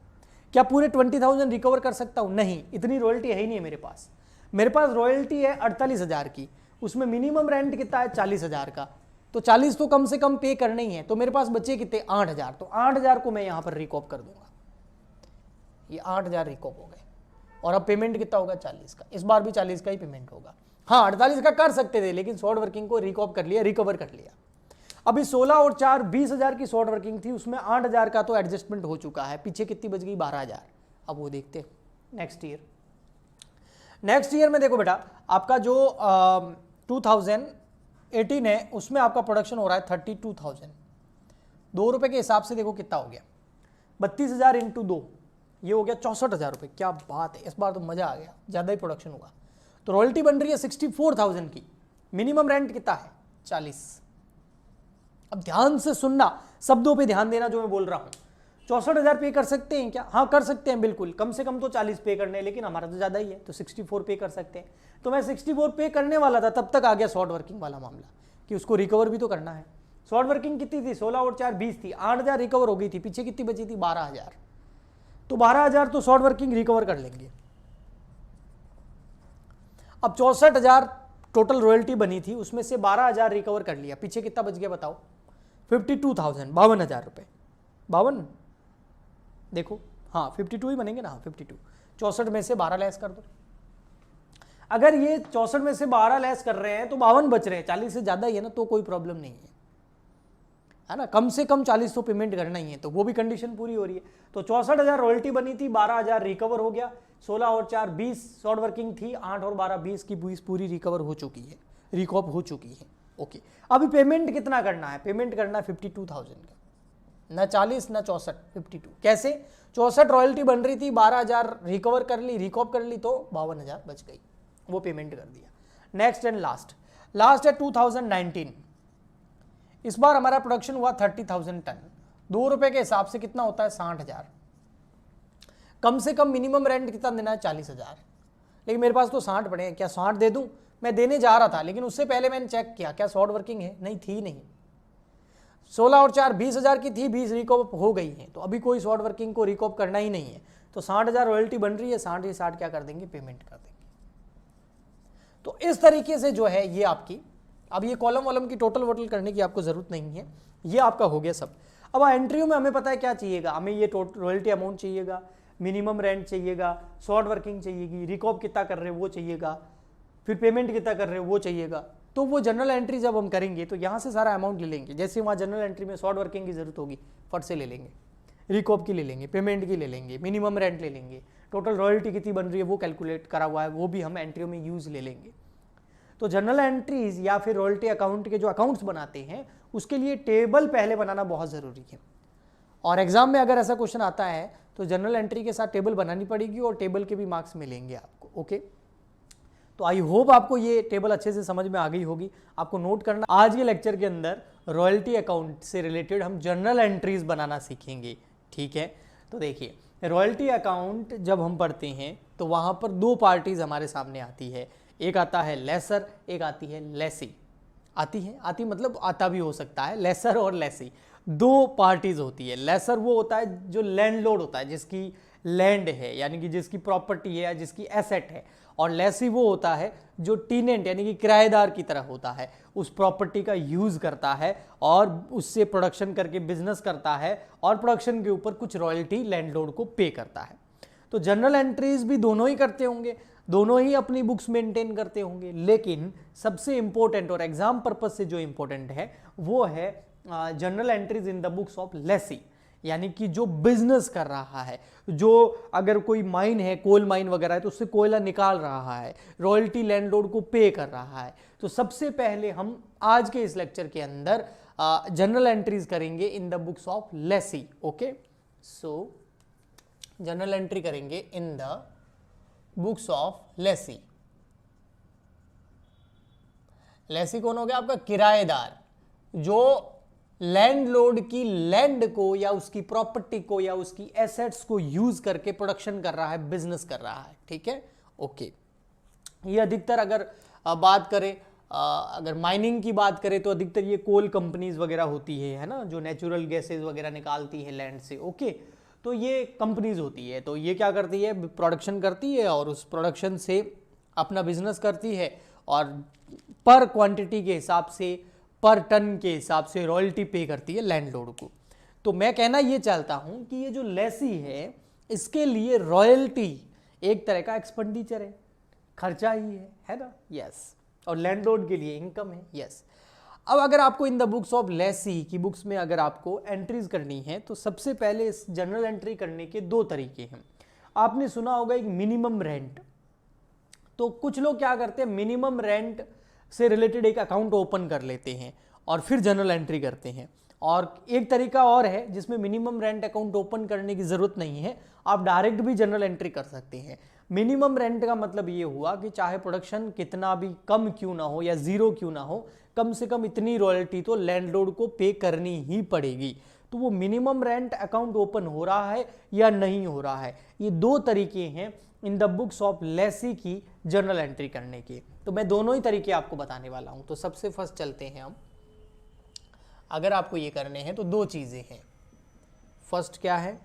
क्या पूरे 20,000 रिकवर कर सकता हूं, नहीं, इतनी रॉयल्टी है ही नहीं मेरे पास। मेरे पास रॉयल्टी है 48,000 की, उसमें मिनिमम रेंट कितना है, 40,000 का, तो 40 तो कम से कम पे करने ही है, तो मेरे पास बचे कितने, 8,000, तो 8,000 को मैं यहां पर रिकॉप कर दूंगा, ये 8,000 रिकॉप हो गए। और अब पेमेंट कितना होगा, 40 का, इस बार भी 40 का ही पेमेंट होगा। हाँ 48 का कर सकते थे, लेकिन शॉर्ट वर्किंग को रिकॉप कर लिया, रिकवर कर लिया। अभी 16 और 4 20,000 की शॉर्ट वर्किंग थी, उसमें 8,000 का तो एडजस्टमेंट हो चुका है, पीछे कितनी बच गई, 12,000। अब वो देखते हैं नेक्स्ट ईयर। नेक्स्ट ईयर में देखो बेटा, आपका जो 2018 है उसमें आपका प्रोडक्शन हो रहा है 32,000। 2 रुपए के हिसाब से देखो कितना हो गया, 32,000 इंटू 2, ये हो गया 64,000 रुपये। क्या बात है, इस बार तो मजा आ गया, ज़्यादा ही प्रोडक्शन हुआ। तो रॉयल्टी बन रही है 64,000 की, मिनिमम रेंट कितना है 40। अब ध्यान से सुनना, शब्दों पे ध्यान देना जो मैं बोल रहा हूँ। 64,000 पे कर सकते हैं क्या? हाँ कर सकते हैं बिल्कुल, कम से कम तो 40 पे करने, लेकिन हमारा तो ज़्यादा ही है तो 64 पे कर सकते हैं। तो मैं 64 पे करने वाला था, तब तक आ गया शॉर्ट वर्किंग वाला मामला कि उसको रिकवर भी तो करना है। शॉर्ट वर्किंग कितनी थी? 16 और 4 20 थी, 8,000 रिकवर हो गई थी, पीछे कितनी बची थी? 12,000। तो 12,000 तो शॉर्ट वर्किंग रिकवर कर लेंगे। अब 64,000 टोटल रॉयल्टी बनी थी, उसमें से 12,000 रिकवर कर लिया, पीछे कितना बच गया बताओ? 52,000, 52,000 रुपये। 52 देखो, हाँ 52 ही बनेंगे ना, हाँ 52। 64 में से 12 लेस कर दो। अगर ये 64 में से 12 लेस कर रहे हैं तो 52 बच रहे हैं, 40 से ज्यादा ही है ना, तो कोई प्रॉब्लम नहीं है ना। कम से कम 40 तो पेमेंट करना ही है, तो वो भी कंडीशन पूरी हो रही है। तो 64,000 रॉयल्टी बनी थी, 12,000 रिकवर हो गया, 16 और 4 20 शॉर्ट वर्किंग थी, 8 और 12 20 की 20 पूरी रिकवर हो चुकी है, रिकॉप हो चुकी है। ओके, अभी पेमेंट कितना करना है? पेमेंट करना है 52,000 का, ना 40 ना 64, 52। कैसे? 64 रॉयल्टी बन रही थी, 12,000 रिकवर कर ली, रिकॉप कर ली, तो 52,000 बच गई, वो पेमेंट कर दिया। नेक्स्ट एंड लास्ट है 2019। इस बार हमारा प्रोडक्शन हुआ 30,000 टन। 2 रुपए के हिसाब से कितना होता है? 60,000। कम से कम मिनिमम रेंट कितना देना है? 40,000। लेकिन मेरे पास तो 60 पड़े हैं, क्या 60 दे दूं? मैं देने जा रहा था, लेकिन उससे पहले मैंने चेक किया क्या शॉर्ट वर्किंग है, नहीं थी नहीं। 16 और 4 20,000 की थी, 20 रिकॉप हो गई है, तो अभी कोई शॉर्ट वर्किंग को रिकॉप करना ही नहीं है। तो 60,000 रॉयल्टी बन रही है, 60 ही 60 क्या कर देंगे? पेमेंट कर देंगे। तो इस तरीके से जो है ये आपकी, अब ये कॉलम वॉलम की टोटल वोटल करने की आपको जरूरत नहीं है, ये आपका हो गया सब। अब एंट्रियों में हमें पता है क्या चाहिएगा, हमें ये रॉयल्टी अमाउंट चाहिएगा, मिनिमम रेंट चाहिएगा, शॉर्ट वर्किंग चाहिएगी, रिकॉप कितना कर रहे हो वो चाहिएगा, फिर पेमेंट कितना कर रहे हो वो चाहिएगा। तो वो जनरल एंट्री जब हम करेंगे तो यहाँ से सारा अमाउंट ले लेंगे। जैसे वहाँ जनरल एंट्री में शॉर्ट वर्किंग की जरूरत होगी, फट से ले लेंगे, रिकॉप की ले लेंगे, पेमेंट की ले लेंगे, मिनिमम रेंट ले लेंगे, टोटल रॉयल्टी कितनी बन रही है वो कैलकुलेट करा हुआ है, वो भी हम एंट्रियों में यूज ले लेंगे। तो जनरल एंट्रीज या फिर रॉयल्टी अकाउंट के जो अकाउंट्स बनाते हैं उसके लिए टेबल पहले बनाना बहुत ज़रूरी है। और एग्जाम में अगर ऐसा क्वेश्चन आता है तो जनरल एंट्री के साथ टेबल बनानी पड़ेगी और टेबल के भी मार्क्स मिलेंगे आपको। ओके, तो आई होप आपको ये टेबल अच्छे से समझ में आ गई होगी। आपको नोट करना, आज के लेक्चर के अंदर रॉयल्टी अकाउंट से रिलेटेड हम जनरल एंट्रीज बनाना सीखेंगे। ठीक है, तो देखिए रॉयल्टी अकाउंट जब हम पढ़ते हैं तो वहाँ पर 2 पार्टीज हमारे सामने आती है, एक आता है लेसर, एक आती है लेसी। आती मतलब आता भी हो सकता है, लेसर और लेसी 2 पार्टीज होती है। लेसर वो होता है जो लैंडलॉर्ड होता है, जिसकी लैंड है यानी कि जिसकी प्रॉपर्टी है या जिसकी एसेट है, और लेसी वो होता है जो टीनेंट यानी कि किराएदार की तरह होता है, उस प्रॉपर्टी का यूज करता है और उससे प्रोडक्शन करके बिजनेस करता है और प्रोडक्शन के ऊपर कुछ रॉयल्टी लैंडलॉर्ड को पे करता है। तो जनरल एंट्रीज भी दोनों ही करते होंगे, दोनों ही अपनी बुक्स मेंटेन करते होंगे, लेकिन सबसे इंपॉर्टेंट और एग्जाम पर्पज से जो इंपॉर्टेंट है वो है general entries in the books of Lesi, यानी कि जो बिजनेस कर रहा है, जो अगर कोई माइन है, कोल माइन वगैरह है, तो उससे कोयला निकाल रहा है, रॉयल्टी लैंडलॉर्ड को पे कर रहा है। तो सबसे पहले हम आज के इस लेक्चर के अंदर जनरल एंट्रीज करेंगे in the books of lessee. Okay, so general entry करेंगे in the books of lessee. Lessee कौन हो गया? आपका किराएदार, जो लैंडलॉर्ड की लैंड को या उसकी प्रॉपर्टी को या उसकी एसेट्स को यूज करके प्रोडक्शन कर रहा है, बिजनेस कर रहा है। ठीक है, ओके। ये अधिकतर अगर बात करें, अगर माइनिंग की बात करें तो अधिकतर ये कोल कंपनीज वगैरह होती है ना, जो नेचुरल गैसेज वगैरह निकालती है लैंड से। ओके, तो ये कंपनीज होती है, तो ये क्या करती है? प्रोडक्शन करती है और उस प्रोडक्शन से अपना बिजनेस करती है और पर क्वांटिटी के हिसाब से, पर टन के हिसाब से रॉयल्टी पे करती है लैंडलॉर्ड को। तो मैं कहना ये चाहता हूं कि ये जो लेसी है इसके लिए रॉयल्टी एक तरह का एक्सपेंडिचर है, खर्चा ही है ना? यस। और लैंडलॉर्ड के लिए इनकम है। यस। अब अगर आपको इन द बुक्स ऑफ लेसी की बुक्स में अगर आपको एंट्रीज करनी है तो सबसे पहले इस जनरल एंट्री करने के 2 तरीके हैं। आपने सुना होगा एक मिनिमम रेंट, तो कुछ लोग क्या करते हैं, मिनिमम रेंट से रिलेटेड एक अकाउंट ओपन कर लेते हैं और फिर जनरल एंट्री करते हैं। और एक तरीका और है जिसमें मिनिमम रेंट अकाउंट ओपन करने की जरूरत नहीं है, आप डायरेक्ट भी जनरल एंट्री कर सकते हैं। मिनिमम रेंट का मतलब ये हुआ कि चाहे प्रोडक्शन कितना भी कम क्यों ना हो या जीरो क्यों ना हो, कम से कम इतनी रॉयल्टी तो लैंडलॉर्ड को पे करनी ही पड़ेगी। तो वो मिनिमम रेंट अकाउंट ओपन हो रहा है या नहीं हो रहा है, ये दो तरीके हैं इन द बुक्स ऑफ लेसी की जर्नल एंट्री करने के। तो मैं दोनों ही तरीके आपको बताने वाला हूं। तो सबसे फर्स्ट चलते हैं हम, अगर आपको ये करने हैं तो दो चीजें हैं। फर्स्ट क्या है,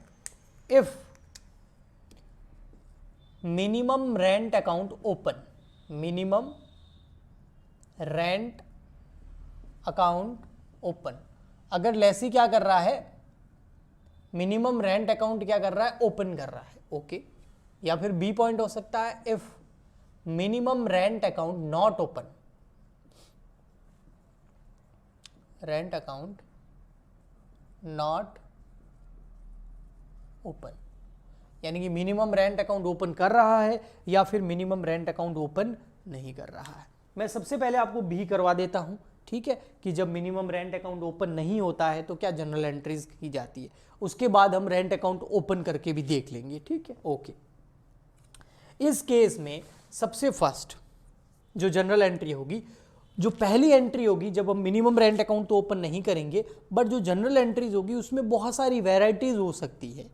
if minimum rent account open, minimum rent account open, अगर लेसी क्या कर रहा है, मिनिमम रेंट अकाउंट क्या कर रहा है, ओपन कर रहा है, ओके। या फिर बी पॉइंट हो सकता है, if minimum rent account not open, rent account not open, यानी कि मिनिमम रेंट अकाउंट ओपन कर रहा है या फिर मिनिमम रेंट अकाउंट ओपन नहीं कर रहा है। मैं सबसे पहले आपको भी करवा देता हूं, ठीक है, कि जब मिनिमम रेंट अकाउंट ओपन नहीं होता है तो क्या जनरल एंट्रीज की जाती है। उसके बाद हम रेंट अकाउंट ओपन करके भी देख लेंगे, ठीक है, ओके। इस केस में सबसे फर्स्ट जो जनरल एंट्री होगी, जो पहली एंट्री होगी, जब हम मिनिमम रेंट अकाउंट तो ओपन नहीं करेंगे, बट जो जनरल एंट्रीज होगी उसमें बहुत सारी वैरायटीज हो सकती है,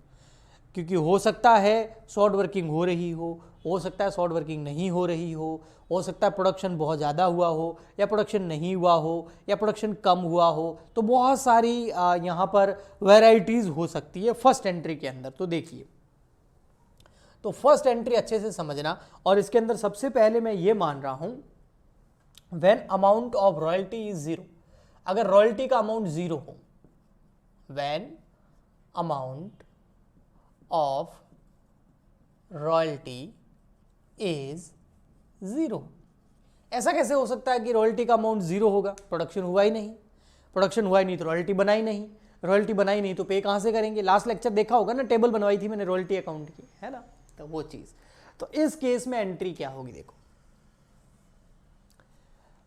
क्योंकि हो सकता है शॉर्ट वर्किंग हो रही हो सकता है शॉर्ट वर्किंग नहीं हो रही हो सकता है प्रोडक्शन बहुत ज़्यादा हुआ हो या प्रोडक्शन नहीं हुआ हो या प्रोडक्शन कम हुआ हो। तो बहुत सारी यहाँ पर वैरायटीज हो सकती है फर्स्ट एंट्री के अंदर। तो देखिए, तो फर्स्ट एंट्री अच्छे से समझना, और इसके अंदर सबसे पहले मैं ये मान रहा हूं, when amount of royalty is zero, अगर रॉयल्टी का अमाउंट जीरो हो, when amount of royalty is zero. ऐसा कैसे हो सकता है कि रॉयल्टी का अमाउंट जीरो होगा, प्रोडक्शन हुआ ही नहीं, प्रोडक्शन हुआ ही नहीं तो रॉयल्टी बनाई नहीं, रॉयल्टी बनाई नहीं तो पे कहां से करेंगे। लास्ट लेक्चर देखा होगा ना, टेबल बनवाई थी मैंने रॉयल्टी अकाउंट की, है ना, तो वो चीज। तो इस केस में एंट्री क्या होगी, देखो,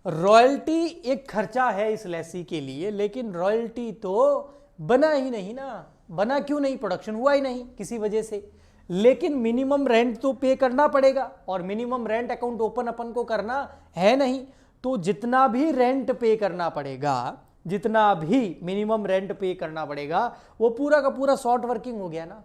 रॉयल्टी एक खर्चा है इस लेसी के लिए, लेकिन रॉयल्टी तो बना ही नहीं ना, बना क्यों नहीं, प्रोडक्शन हुआ ही नहीं किसी वजह से, लेकिन मिनिमम रेंट तो पे करना पड़ेगा, और मिनिमम रेंट अकाउंट ओपन अपन को करना है नहीं, तो जितना भी रेंट पे करना पड़ेगा, जितना भी मिनिमम रेंट पे करना पड़ेगा, वो पूरा का पूरा शॉर्ट वर्किंग हो गया ना।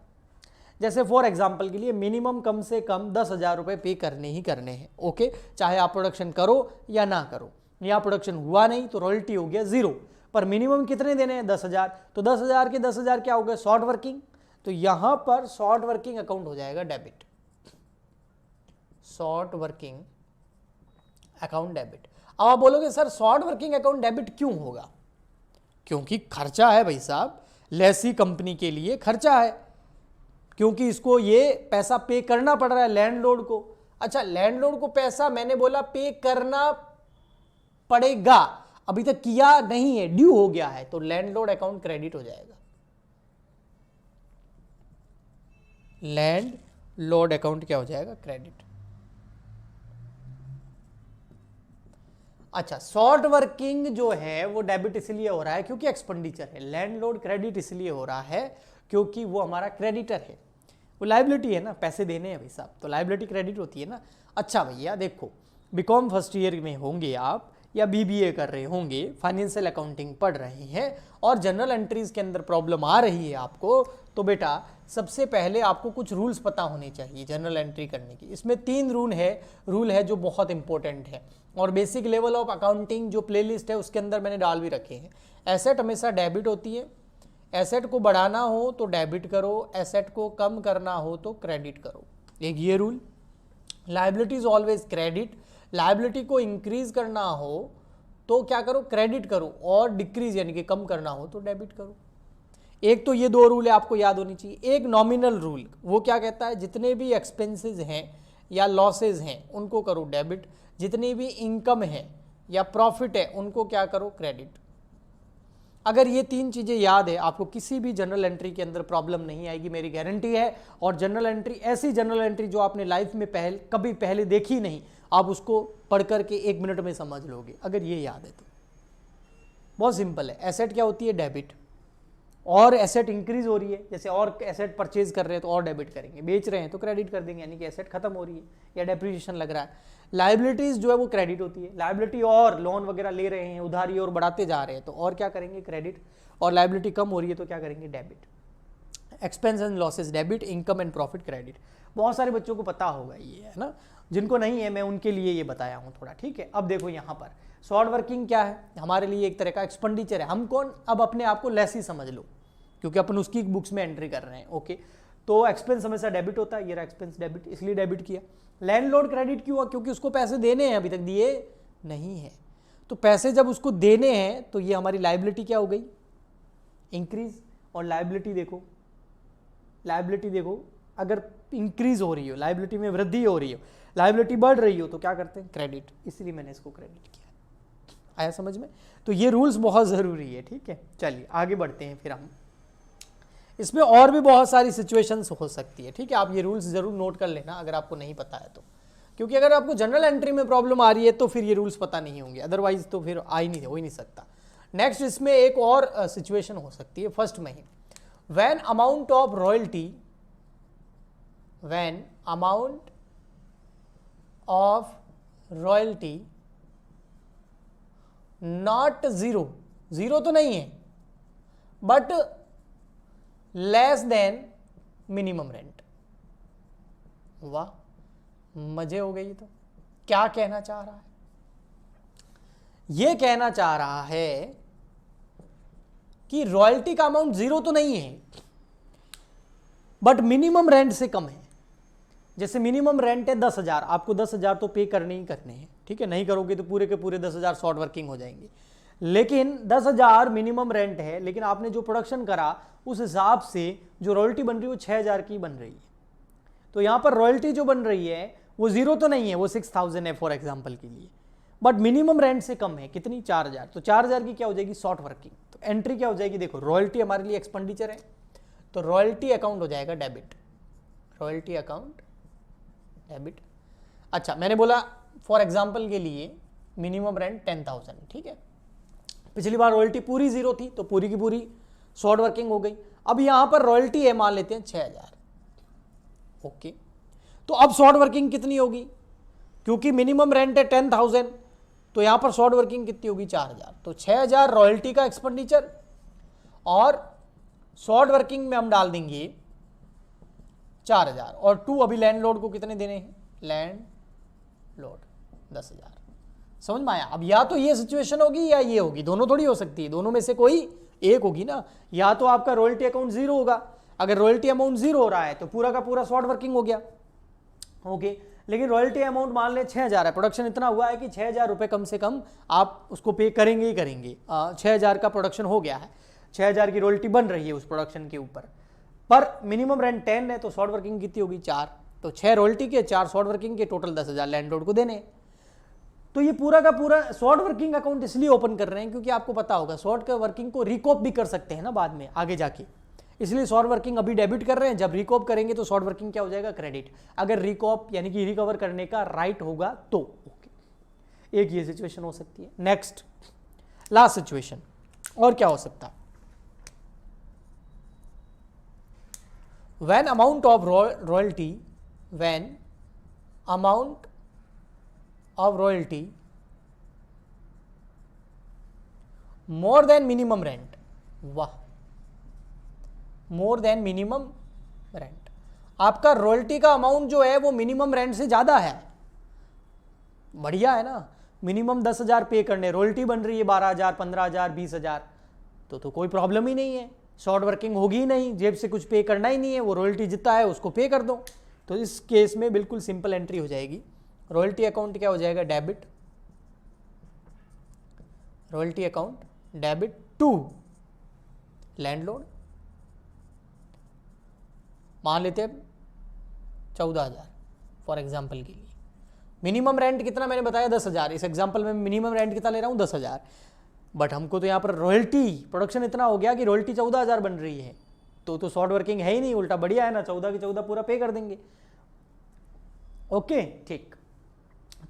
जैसे फॉर एग्जांपल के लिए मिनिमम कम से कम 10,000 रुपए पे करने ही करने हैं, ओके, चाहे आप प्रोडक्शन करो या ना करो। या प्रोडक्शन हुआ नहीं तो रॉयल्टी हो गया जीरो, पर मिनिमम कितने देने हैं, 10,000, तो 10,000 के 10,000 क्या हो गए, शॉर्ट वर्किंग, तो यहां पर शॉर्ट वर्किंग अकाउंट हो जाएगा debit, short working account debit. अब आप बोलोगे sir short working account debit क्यों होगा, क्योंकि खर्चा है भाई साहब, लेसी कंपनी के लिए खर्चा है, क्योंकि इसको ये पैसा पे करना पड़ रहा है लैंडलॉर्ड को। अच्छा, लैंडलॉर्ड को पैसा मैंने बोला पे करना पड़ेगा, अभी तक किया नहीं है, ड्यू हो गया है, तो लैंडलॉर्ड अकाउंट क्रेडिट हो जाएगा, लैंडलॉर्ड अकाउंट क्या हो जाएगा, क्रेडिट। अच्छा, शॉर्ट वर्किंग जो है वो डेबिट इसलिए हो रहा है क्योंकि एक्सपेंडिचर है, लैंडलॉर्ड क्रेडिट इसलिए हो रहा है क्योंकि वो हमारा क्रेडिटर है, वो लाइबिलिटी है ना, पैसे देने हैं भाई साहब, तो लाइबिलिटी क्रेडिट होती है ना। अच्छा भैया देखो, बीकॉम फर्स्ट ईयर में होंगे आप या बीबीए कर रहे होंगे, फाइनेंशियल अकाउंटिंग पढ़ रहे हैं और जनरल एंट्रीज के अंदर प्रॉब्लम आ रही है आपको, तो बेटा सबसे पहले आपको कुछ रूल्स पता होने चाहिए जनरल एंट्री करने की। इसमें 3 रूल है जो बहुत इंपॉर्टेंट है, और बेसिक लेवल ऑफ अकाउंटिंग जो प्लेलिस्ट है उसके अंदर मैंने डाल भी रखे हैं। एसेट हमेशा डेबिट होती है, एसेट को बढ़ाना हो तो डेबिट करो, एसेट को कम करना हो तो क्रेडिट करो, एक ये rule. Liability is always credit, liability को इंक्रीज करना हो तो क्या करो, क्रेडिट करो, और डिक्रीज यानी कि कम करना हो तो डेबिट करो। एक तो ये 2 रूल है, आपको याद होनी चाहिए। एक नॉमिनल रूल, वो क्या कहता है, जितने भी एक्सपेंसेस हैं या लॉसेज हैं उनको करो डेबिट, जितनी भी इनकम है या प्रॉफिट है उनको क्या करो, क्रेडिट। अगर ये 3 चीजें याद है, आपको किसी भी जनरल एंट्री के अंदर प्रॉब्लम नहीं आएगी, मेरी गारंटी है। और जनरल एंट्री, ऐसी जनरल एंट्री जो आपने लाइफ में कभी पहले देखी नहीं, आप उसको पढ़ करके 1 मिनट में समझ लोगे अगर ये याद है तो। बहुत सिंपल है। एसेट क्या होती है? डेबिट। और एसेट इंक्रीज हो रही है, जैसे और एसेट परचेज कर रहे हैं तो और डेबिट करेंगे, बेच रहे हैं तो क्रेडिट कर देंगे, यानी कि एसेट खत्म हो रही है या डेप्रिसिएशन लग रहा है। लाइबिलिटीज जो है वो क्रेडिट होती है। लाइबिलिटी और लोन वगैरह ले रहे हैं, उधारी और बढ़ाते जा रहे हैं तो और क्या करेंगे? क्रेडिट। और लाइबिलिटी कम हो रही है तो क्या करेंगे? Debit. Expense and losses debit, income and profit credit. बहुत सारे बच्चों को पता होगा ये, है ना। जिनको नहीं है मैं उनके लिए ये बताया हूँ थोड़ा, ठीक है। अब देखो यहाँ पर शॉर्ट वर्किंग क्या है? हमारे लिए एक तरह का एक्सपेंडिचर है। हम कौन? अब अपने आप को लेस ही समझ लो, क्योंकि अपन उसकी बुक्स में एंट्री कर रहे हैं। ओके, तो एक्सपेंस हमेशा डेबिट होता है, ये रहा एक्सपेंस डेबिट, इसलिए डेबिट किया। लैंडलॉर्ड क्रेडिट क्यों हुआ? क्योंकि उसको पैसे देने हैं, अभी तक दिए नहीं है। तो पैसे जब उसको देने हैं तो ये हमारी लाइबिलिटी क्या हो गई? इंक्रीज। और लाइबिलिटी देखो, लाइबिलिटी देखो, अगर इंक्रीज हो रही हो, लाइबिलिटी में वृद्धि हो रही हो, लाइबिलिटी बढ़ रही हो तो क्या करते हैं? क्रेडिट। इसलिए मैंने इसको क्रेडिट किया। आया समझ में? तो ये रूल्स बहुत जरूरी है, ठीक है। चलिए आगे बढ़ते हैं फिर हम। इसमें और भी बहुत सारी सिचुएशंस हो सकती है, ठीक है। आप ये रूल्स जरूर नोट कर लेना अगर आपको नहीं पता है तो, क्योंकि अगर आपको जनरल एंट्री में प्रॉब्लम आ रही है तो फिर ये रूल्स पता नहीं होंगे, अदरवाइज तो फिर हो ही नहीं सकता। नेक्स्ट इसमें एक और सिचुएशन हो सकती है फर्स्ट में ही, when amount of royalty, when amount of royalty not zero, zero तो नहीं है, but less than minimum rent. वाह, मजे हो गई। तो क्या कहना चाह रहा है? यह कहना चाह रहा है कि रॉयल्टी का अमाउंट जीरो तो नहीं है, बट मिनिमम रेंट से कम है। जैसे मिनिमम रेंट है 10,000, आपको 10,000 तो पे करने ही करने हैं, ठीक है। नहीं करोगे तो पूरे के पूरे 10,000 शॉर्ट वर्किंग हो जाएंगे। लेकिन 10,000 मिनिमम रेंट है, लेकिन आपने जो प्रोडक्शन करा उस हिसाब से जो रॉयल्टी बन रही है वो 6,000 की बन रही है। तो यहां पर रॉयल्टी जो बन रही है वो जीरो तो नहीं है, वो 6,000 है फॉर एग्जांपल के लिए, बट मिनिमम रेंट से कम है। कितनी? 4,000। तो 4,000 की क्या हो जाएगी? Short working. तो एंट्री क्या हो जाएगी? देखो, रॉयल्टी हमारे लिए एक्सपेंडिचर है, तो रॉयल्टी अकाउंट हो जाएगा डेबिट। Royalty account debit. अच्छा, मैंने बोला फॉर एग्जांपल के लिए मिनिमम रेंट 10,000, ठीक है। पिछली बार रॉयल्टी पूरी जीरो थी तो पूरी की पूरी शॉर्ट वर्किंग हो गई। अब यहां पर रॉयल्टी है, मान लेते हैं 6,000। ओके, तो अब शॉर्ट वर्किंग कितनी होगी? क्योंकि मिनिमम रेंट है 10,000, तो यहां पर शॉर्ट वर्किंग कितनी होगी? 4,000। तो 6,000 रॉयल्टी का एक्सपेंडिचर, और शॉर्ट वर्किंग में हम डाल देंगे 4,000, और 2 अभी लैंडलॉर्ड को कितने देने हैं? लैंडलॉर्ड 10,000। समझ में आया? अब या तो ये सिचुएशन होगी या ये होगी, दोनों थोड़ी हो सकती है, दोनों में से कोई एक होगी ना। या तो आपका रॉयल्टी अकाउंट जीरो होगा, अगर रॉयल्टी अमाउंट जीरो हो रहा है तो पूरा का पूरा शॉर्ट वर्किंग हो गया। ओके, लेकिन रॉयल्टी अमाउंट मान ले 6,000 है, प्रोडक्शन इतना हुआ है कि 6,000 रुपये कम से कम आप उसको पे करेंगे ही करेंगे। 6,000 का प्रोडक्शन हो गया है, 6,000 की रॉयल्टी बन रही है उस प्रोडक्शन के ऊपर, पर मिनिमम रेंट 10 है, तो शॉर्ट वर्किंग कितनी होगी? 4। तो 6 रॉयल्टी के, 4 शॉर्ट वर्किंग के, टोटल 10,000 लैंडलॉर्ड को देने। तो ये पूरा का पूरा शॉर्ट वर्किंग अकाउंट इसलिए ओपन कर रहे हैं क्योंकि आपको पता होगा शॉर्ट का वर्किंग को रिकॉप भी कर सकते हैं ना बाद में आगे जाके, इसलिए शॉर्ट वर्किंग अभी डेबिट कर रहे हैं। जब रिकॉप करेंगे तो शॉर्ट वर्किंग क्या हो जाएगा? क्रेडिट। अगर रिकॉप यानी कि रिकवर करने का राइट होगा तो ओके, एक ये सिचुएशन हो सकती है। नेक्स्ट लास्ट सिचुएशन और क्या हो सकता है? When amount of royalty, when amount of royalty more than minimum rent। वाह, more than minimum rent। आपका रॉयल्टी का अमाउंट जो है वो मिनिमम रेंट से ज्यादा है, बढ़िया है ना। मिनिमम 10,000 पे करने, रॉयल्टी बन रही है 12,000, 15,000, 20,000, तो कोई प्रॉब्लम ही नहीं है, शॉर्ट वर्किंग होगी ही नहीं, जेब से कुछ पे करना ही नहीं है, वो रॉयल्टी जितना है उसको पे कर दो। तो इस केस में बिल्कुल सिंपल एंट्री हो जाएगी। रॉयल्टी अकाउंट क्या हो जाएगा? Debit. Royalty account debit to landlord. मान लेते हैं 14,000 फॉर एग्जांपल के लिए। मिनिमम रेंट कितना मैंने बताया? 10,000। इस एग्जांपल में मिनिमम रेंट कितना ले रहा हूं? 10,000। बट हमको तो यहां पर रॉयल्टी प्रोडक्शन इतना हो गया कि रॉयल्टी 14,000 बन रही है, तो शॉर्ट वर्किंग है ही नहीं, उल्टा बढ़िया है ना, 14 के 14 पूरा पे कर देंगे। ओके, ठीक।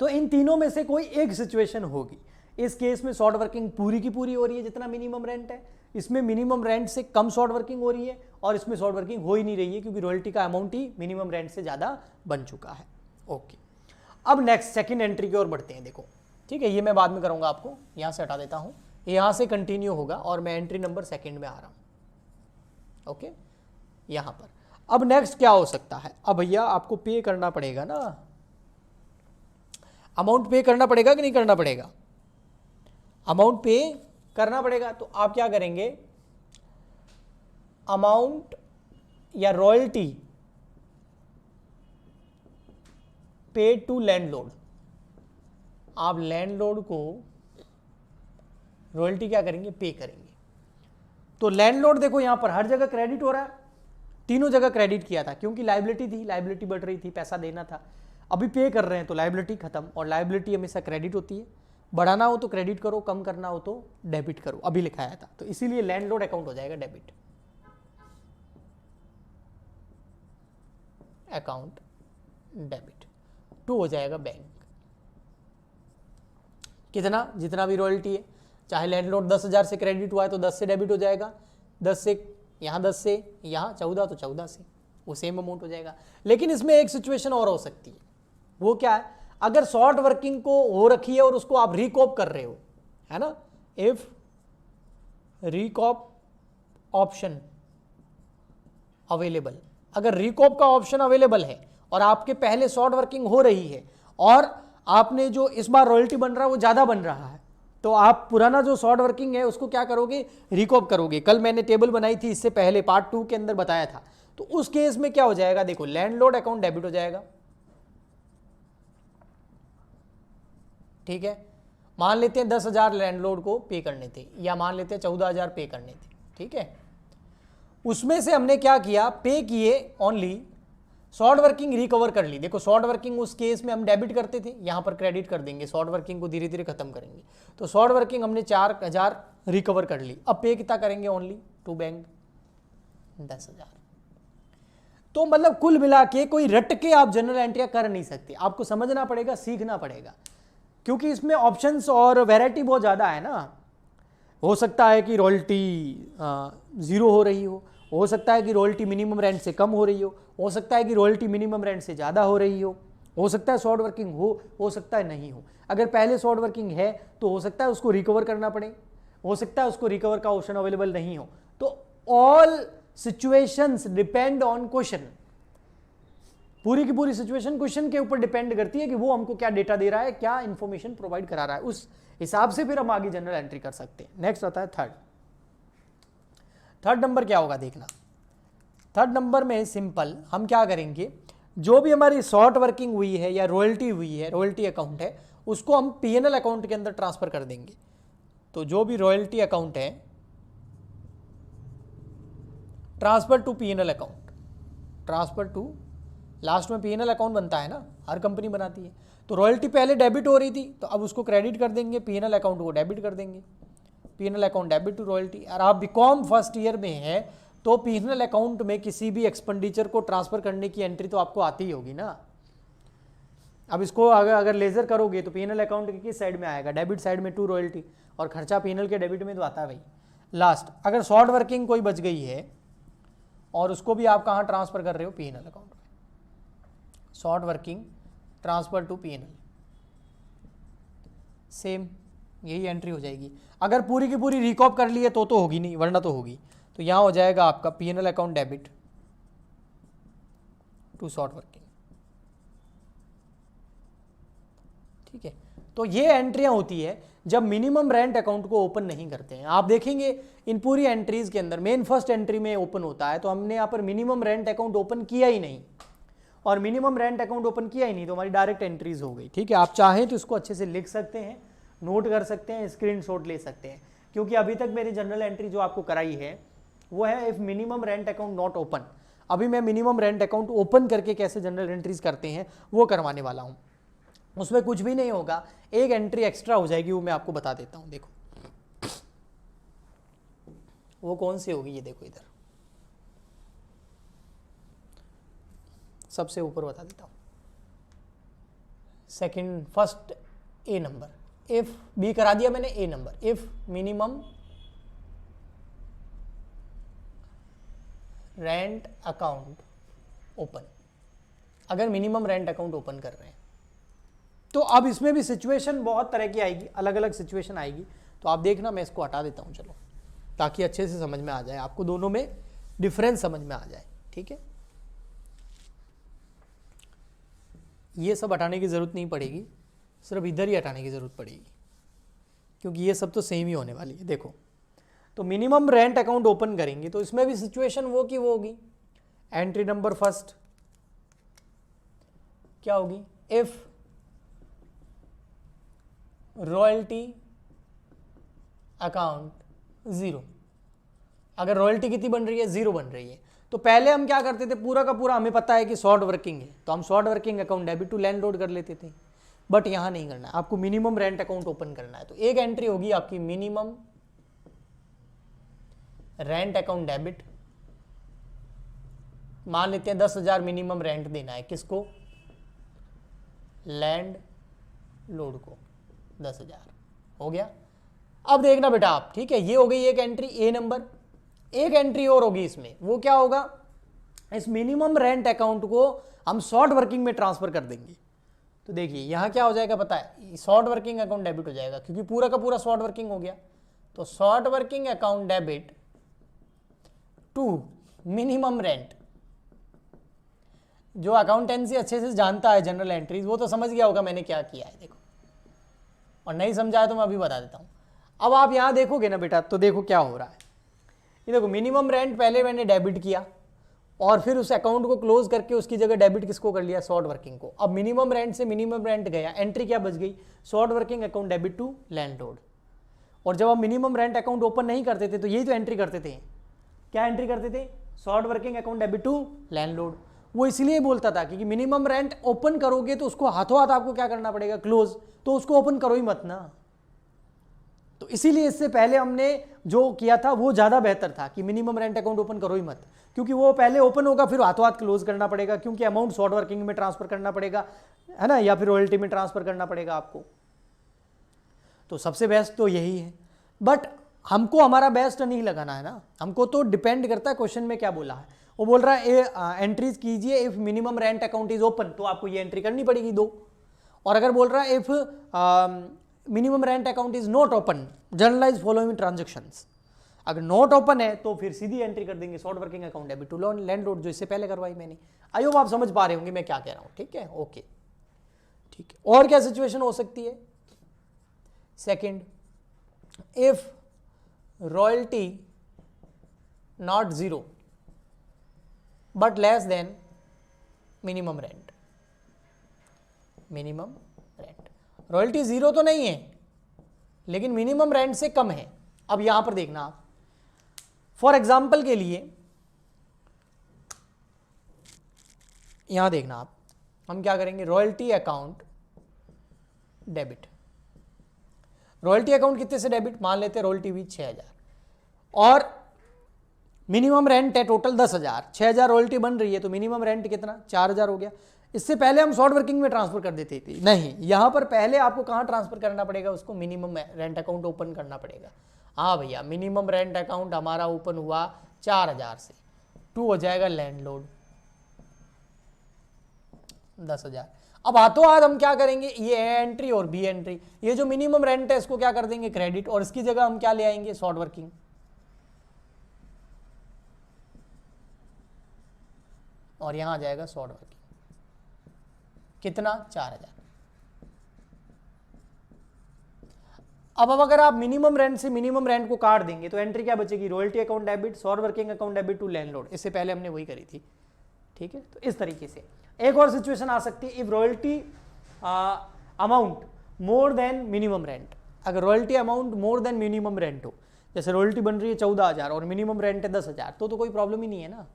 तो इन तीनों में से कोई एक सिचुएशन होगी। इस केस में शॉर्ट वर्किंग पूरी की पूरी हो रही है जितना मिनिमम रेंट है, इसमें मिनिमम रेंट से कम शॉर्ट वर्किंग हो रही है, और इसमें शॉर्ट वर्किंग हो ही नहीं रही है क्योंकि रॉयल्टी का अमाउंट ही मिनिमम रेंट से ज़्यादा बन चुका है। ओके, अब नेक्स्ट सेकंड एंट्री की ओर बढ़ते हैं। देखो ठीक है, ये मैं बाद में करूँगा, आपको यहाँ से हटा देता हूँ, यहाँ से कंटिन्यू होगा और मैं एंट्री नंबर सेकंड में आ रहा हूँ। ओके, यहाँ पर अब नेक्स्ट क्या हो सकता है। अब भैया आपको पे करना पड़ेगा ना, अमाउंट पे करना पड़ेगा कि नहीं करना पड़ेगा, अमाउंट पे करना पड़ेगा। तो आप क्या करेंगे, अमाउंट या रॉयल्टी पे टू लैंडलॉर्ड, आप लैंडलॉर्ड को रॉयल्टी क्या करेंगे, पे करेंगे। तो लैंडलॉर्ड देखो यहां पर हर जगह क्रेडिट हो रहा है, तीनों जगह क्रेडिट किया था क्योंकि लायबिलिटी थी, लायबिलिटी बढ़ रही थी, पैसा देना था। अभी पे कर रहे हैं तो लायबिलिटी खत्म, और लायबिलिटी हमेशा क्रेडिट होती है, बढ़ाना हो तो क्रेडिट करो, कम करना हो तो डेबिट करो, अभी लिखाया था। तो इसीलिए लैंडलॉर्ड अकाउंट हो जाएगा डेबिट, अकाउंट डेबिट। टू हो जाएगा बैंक, कितना, जितना भी रॉयल्टी है, चाहे लैंडलॉर्ड 10,000 से क्रेडिट हुआ है तो 10 से डेबिट हो जाएगा, 10 से यहाँ, 10 से यहाँ 14 तो 14 से वो सेम अमाउंट हो जाएगा। लेकिन इसमें एक सिचुएशन और हो सकती है, वो क्या है, अगर शॉर्ट वर्किंग को हो रखी है और उसको आप रिकॉप कर रहे हो, है ना, इफ रिकॉप ऑप्शन अवेलेबल, अगर रिकॉप का ऑप्शन अवेलेबल है और आपके पहले शॉर्ट वर्किंग हो रही है और आपने जो इस बार रॉयल्टी बन रहा है वो ज़्यादा बन रहा है, तो आप पुराना जो शॉर्ट वर्किंग है उसको क्या करोगे, रिकॉप करोगे। कल मैंने टेबल बनाई थी, इससे पहले पार्ट 2 के अंदर बताया था। तो उस केस में क्या हो जाएगा, देखो लैंडलॉर्ड अकाउंट डेबिट हो जाएगा, ठीक है। मान लेते हैं 10,000 लैंडलॉर्ड को पे करने थे, या मान लेते हैं 14,000 पे करने थे, ठीक है। उसमें से हमने क्या किया, पे किए ओनली, शॉर्ट वर्किंग रिकवर कर ली। देखो शॉर्ट वर्किंग उस केस में हम डेबिट करते थे, यहाँ पर क्रेडिट कर देंगे, शॉर्ट वर्किंग को धीरे धीरे खत्म करेंगे। तो शॉर्ट वर्किंग हमने 4,000 रिकवर कर ली, अब पे कितना करेंगे, ओनली टू बैंक 10,000। तो मतलब कुल मिला के कोई रट के आप जनरल एंट्रियां कर नहीं सकते, आपको समझना पड़ेगा, सीखना पड़ेगा, क्योंकि इसमें ऑप्शंस और वैरायटी बहुत ज़्यादा है ना। हो सकता है कि रॉयल्टी 0 हो रही हो सकता है कि रॉयल्टी मिनिमम रेंट से कम हो रही हो सकता है कि रॉयल्टी मिनिमम रेंट से ज़्यादा हो रही हो सकता है शॉर्ट वर्किंग हो सकता है नहीं हो। अगर पहले शॉर्ट वर्किंग है तो हो सकता है उसको रिकवर करना पड़े, हो सकता है उसको रिकवर का ऑप्शन अवेलेबल नहीं हो। तो all situations depend on question, पूरी की पूरी सिचुएशन क्वेश्चन के ऊपर डिपेंड करती है कि वो हमको क्या डेटा दे रहा है, क्या इंफॉर्मेशन प्रोवाइड करा रहा है, उस हिसाब से फिर हम आगे जनरल एंट्री कर सकते हैं। नेक्स्ट आता है थर्ड नंबर क्या होगा देखना। थर्ड नंबर में सिंपल हम क्या करेंगे, जो भी हमारी शॉर्ट वर्किंग हुई है या रॉयल्टी हुई है, रॉयल्टी अकाउंट है, उसको हम पीएनएल अकाउंट के अंदर ट्रांसफर कर देंगे। तो जो भी रॉयल्टी अकाउंट है, transfer to PNL account, transfer to, last में पीएनएल अकाउंट बनता है ना, हर कंपनी बनाती है। तो रॉयल्टी पहले डेबिट हो रही थी तो अब उसको क्रेडिट कर देंगे, पीएनएल अकाउंट को डेबिट कर देंगे, PNL account debit to royalty. और आप बीकॉम फर्स्ट ईयर में है तो पीएनएल अकाउंट में किसी भी एक्सपेंडिचर को ट्रांसफर करने की एंट्री तो आपको आती ही होगी ना। अब इसको अगर लेजर करोगे तो पीएनएल अकाउंट की किस साइड में आएगा, डेबिट साइड में टू रॉयल्टी, और खर्चा पीएनएल के डेबिट में तो आता है भाई। लास्ट अगर शॉर्ट वर्किंग कोई बच गई है और उसको भी आप कहाँ ट्रांसफर कर रहे हो, पीएनएल अकाउंट में, short working transfer to PNL, same यही एंट्री हो जाएगी। अगर पूरी की पूरी रिकॉप कर ली है तो होगी नहीं, वरना तो होगी। तो यहां हो जाएगा आपका PNL account debit to short working, ठीक है। तो ये एंट्रियां होती है जब मिनिमम रेंट अकाउंट को ओपन नहीं करते हैं। आप देखेंगे इन पूरी एंट्रीज के अंदर मेन फर्स्ट एंट्री में ओपन होता है, तो हमने यहाँ पर मिनिमम रेंट अकाउंट ओपन किया ही नहीं, और मिनिमम रेंट अकाउंट ओपन किया ही नहीं तो हमारी डायरेक्ट एंट्रीज हो गई, ठीक है। आप चाहें तो इसको अच्छे से लिख सकते हैं, नोट कर सकते हैं, स्क्रीनशॉट ले सकते हैं, क्योंकि अभी तक मेरी जनरल एंट्री जो आपको कराई है वो है if minimum rent account not open. अभी मैं मिनिमम रेंट अकाउंट ओपन करके कैसे जनरल एंट्रीज करते हैं वो करवाने वाला हूं। उसमें कुछ भी नहीं होगा, एक एंट्री एक्स्ट्रा हो जाएगी, वो मैं आपको बता देता हूं। देखो वो कौन सी होगी, ये देखो इधर सबसे ऊपर बता देता हूं, second first A number, if B करा दिया मैंने A number, if minimum rent account open, अगर मिनिमम रेंट अकाउंट ओपन कर रहे हैं तो अब इसमें भी सिचुएशन बहुत तरह की आएगी, अलग अलग सिचुएशन आएगी। तो आप देखना, मैं इसको हटा देता हूं चलो, ताकि अच्छे से समझ में आ जाए, आपको दोनों में डिफरेंस समझ में आ जाए। ठीक है, ये सब हटाने की जरूरत नहीं पड़ेगी, सिर्फ इधर ही हटाने की जरूरत पड़ेगी, क्योंकि ये सब तो सेम ही होने वाली है। देखो, तो मिनिमम रेंट अकाउंट ओपन करेंगे तो इसमें भी सिचुएशन वो की वो होगी। एंट्री नंबर फर्स्ट क्या होगी, इफ रॉयल्टी अकाउंट 0, अगर रॉयल्टी कितनी बन रही है, 0 बन रही है, तो पहले हम क्या करते थे, पूरा का पूरा हमें पता है कि शॉर्ट वर्किंग है, तो हम short working account debit to landlord कर लेते थे। बट यहां नहीं करना है, आपको मिनिमम रेंट अकाउंट ओपन करना है। तो एक एंट्री होगी आपकी मिनिमम रेंट अकाउंट डेबिट, मान लेते हैं 10,000 मिनिमम रेंट देना है, किसको, लैंड लोड को 10,000 हो गया। अब देखना बेटा आप, ठीक है, ये हो गई एक एंट्री ए नंबर। एक एंट्री और होगी इसमें, वो क्या होगा, इस मिनिमम रेंट अकाउंट को हम शॉर्ट वर्किंग में ट्रांसफर कर देंगे। तो देखिए यहां क्या हो जाएगा पता है, शॉर्ट वर्किंग अकाउंट डेबिट हो जाएगा, क्योंकि पूरा का पूरा शॉर्ट वर्किंग हो गया। तो short working account debit to minimum rent, जो अकाउंटेंसी अच्छे से जानता है जनरल एंट्रीज, वो तो समझ गया होगा मैंने क्या किया है। देखो, और नहीं समझा है तो मैं अभी बता देता हूं। अब आप यहां देखोगे ना बेटा, तो देखो क्या हो रहा है। ये देखो, मिनिमम रेंट पहले मैंने डेबिट किया और फिर उस अकाउंट को क्लोज करके उसकी जगह डेबिट किसको कर लिया, शॉर्ट वर्किंग को। अब मिनिमम रेंट से मिनिमम रेंट गया, एंट्री क्या बच गई, short working account debit to landlord. और जब हम मिनिमम रेंट अकाउंट ओपन नहीं करते थे तो यही तो एंट्री करते थे। क्या एंट्री करते थे, short working account debit to landlord. वो इसलिए बोलता था क्योंकि मिनिमम रेंट ओपन करोगे तो उसको हाथों हाथ आपको क्या करना पड़ेगा, क्लोज, तो उसको ओपन करो ही मत ना। तो इसीलिए इससे पहले हमने जो किया था वो ज्यादा बेहतर था कि मिनिमम रेंट अकाउंट ओपन करो ही मत, क्योंकि वो पहले ओपन होगा फिर हाथों हाथ क्लोज करना पड़ेगा, क्योंकि अमाउंट शॉर्ट वर्किंग में ट्रांसफर करना पड़ेगा, है ना, या फिर रॉयल्टी में ट्रांसफर करना पड़ेगा आपको। तो सबसे बेस्ट तो यही है, बट हमको हमारा बेस्ट नहीं लगाना है ना, हमको तो डिपेंड करता है क्वेश्चन में क्या बोला है। वो बोल रहा है एंट्रीज कीजिए if minimum rent account is open, तो आपको ये एंट्री करनी पड़ेगी 2। और अगर बोल रहा है if minimum rent account is not open, journalise following transactions, अगर नॉट ओपन है तो फिर सीधी एंट्री कर देंगे short working account debit to landlord, जो इससे पहले करवाई मैंने। आई होप आप समझ पा रहे होंगे मैं क्या कह रहा हूं। ठीक है, ओके, ठीक है। और क्या सिचुएशन हो सकती है, second, if royalty not 0 but less than minimum rent. Minimum rent, royalty 0 तो नहीं है लेकिन मिनिमम रेंट से कम है। अब यहां पर देखना आप, फॉर एग्जाम्पल के लिए यहां देखना आप, हम क्या करेंगे, royalty account debit. Royalty account कितने से डेबिट, मान लेते हैं रॉयल्टी हुई 6,000 और मिनिमम रेंट है टोटल 10,000, 6,000 रॉयल्टी बन रही है तो मिनिमम रेंट कितना, 4,000 हो गया। इससे पहले हम शॉर्ट वर्किंग में ट्रांसफर कर देते थे, नहीं, यहां पर पहले आपको कहां ट्रांसफर करना पड़ेगा, उसको मिनिमम रेंट अकाउंट ओपन करना पड़ेगा। हाँ भैया, मिनिमम रेंट अकाउंट हमारा ओपन हुआ 4,000 से, 2 हो जाएगा लैंडलॉर्ड 10,000। अब हाथों हाथ हम क्या करेंगे, ये ए एंट्री और बी एंट्री, ये जो मिनिमम रेंट है इसको क्या कर देंगे क्रेडिट, और इसकी जगह हम क्या ले आएंगे, शॉर्ट वर्किंग। और यहां आ जाएगा शॉर्ट वर्किंग, कितना, 4,000। अब अगर आप मिनिमम रेंट से मिनिमम रेंट को काट देंगे तो एंट्री क्या बचेगी, royalty account debit, short working account debit to landlord. इससे पहले हमने वही करी थी। ठीक है, तो इस तरीके से एक और सिचुएशन आ सकती है, if royalty amount more than minimum rent. अगर royalty amount more than minimum rent हो, जैसे रॉयल्टी बन रही है 14,000 और मिनिमम रेंट है 10,000, तो कोई प्रॉब्लम ही नहीं है ना,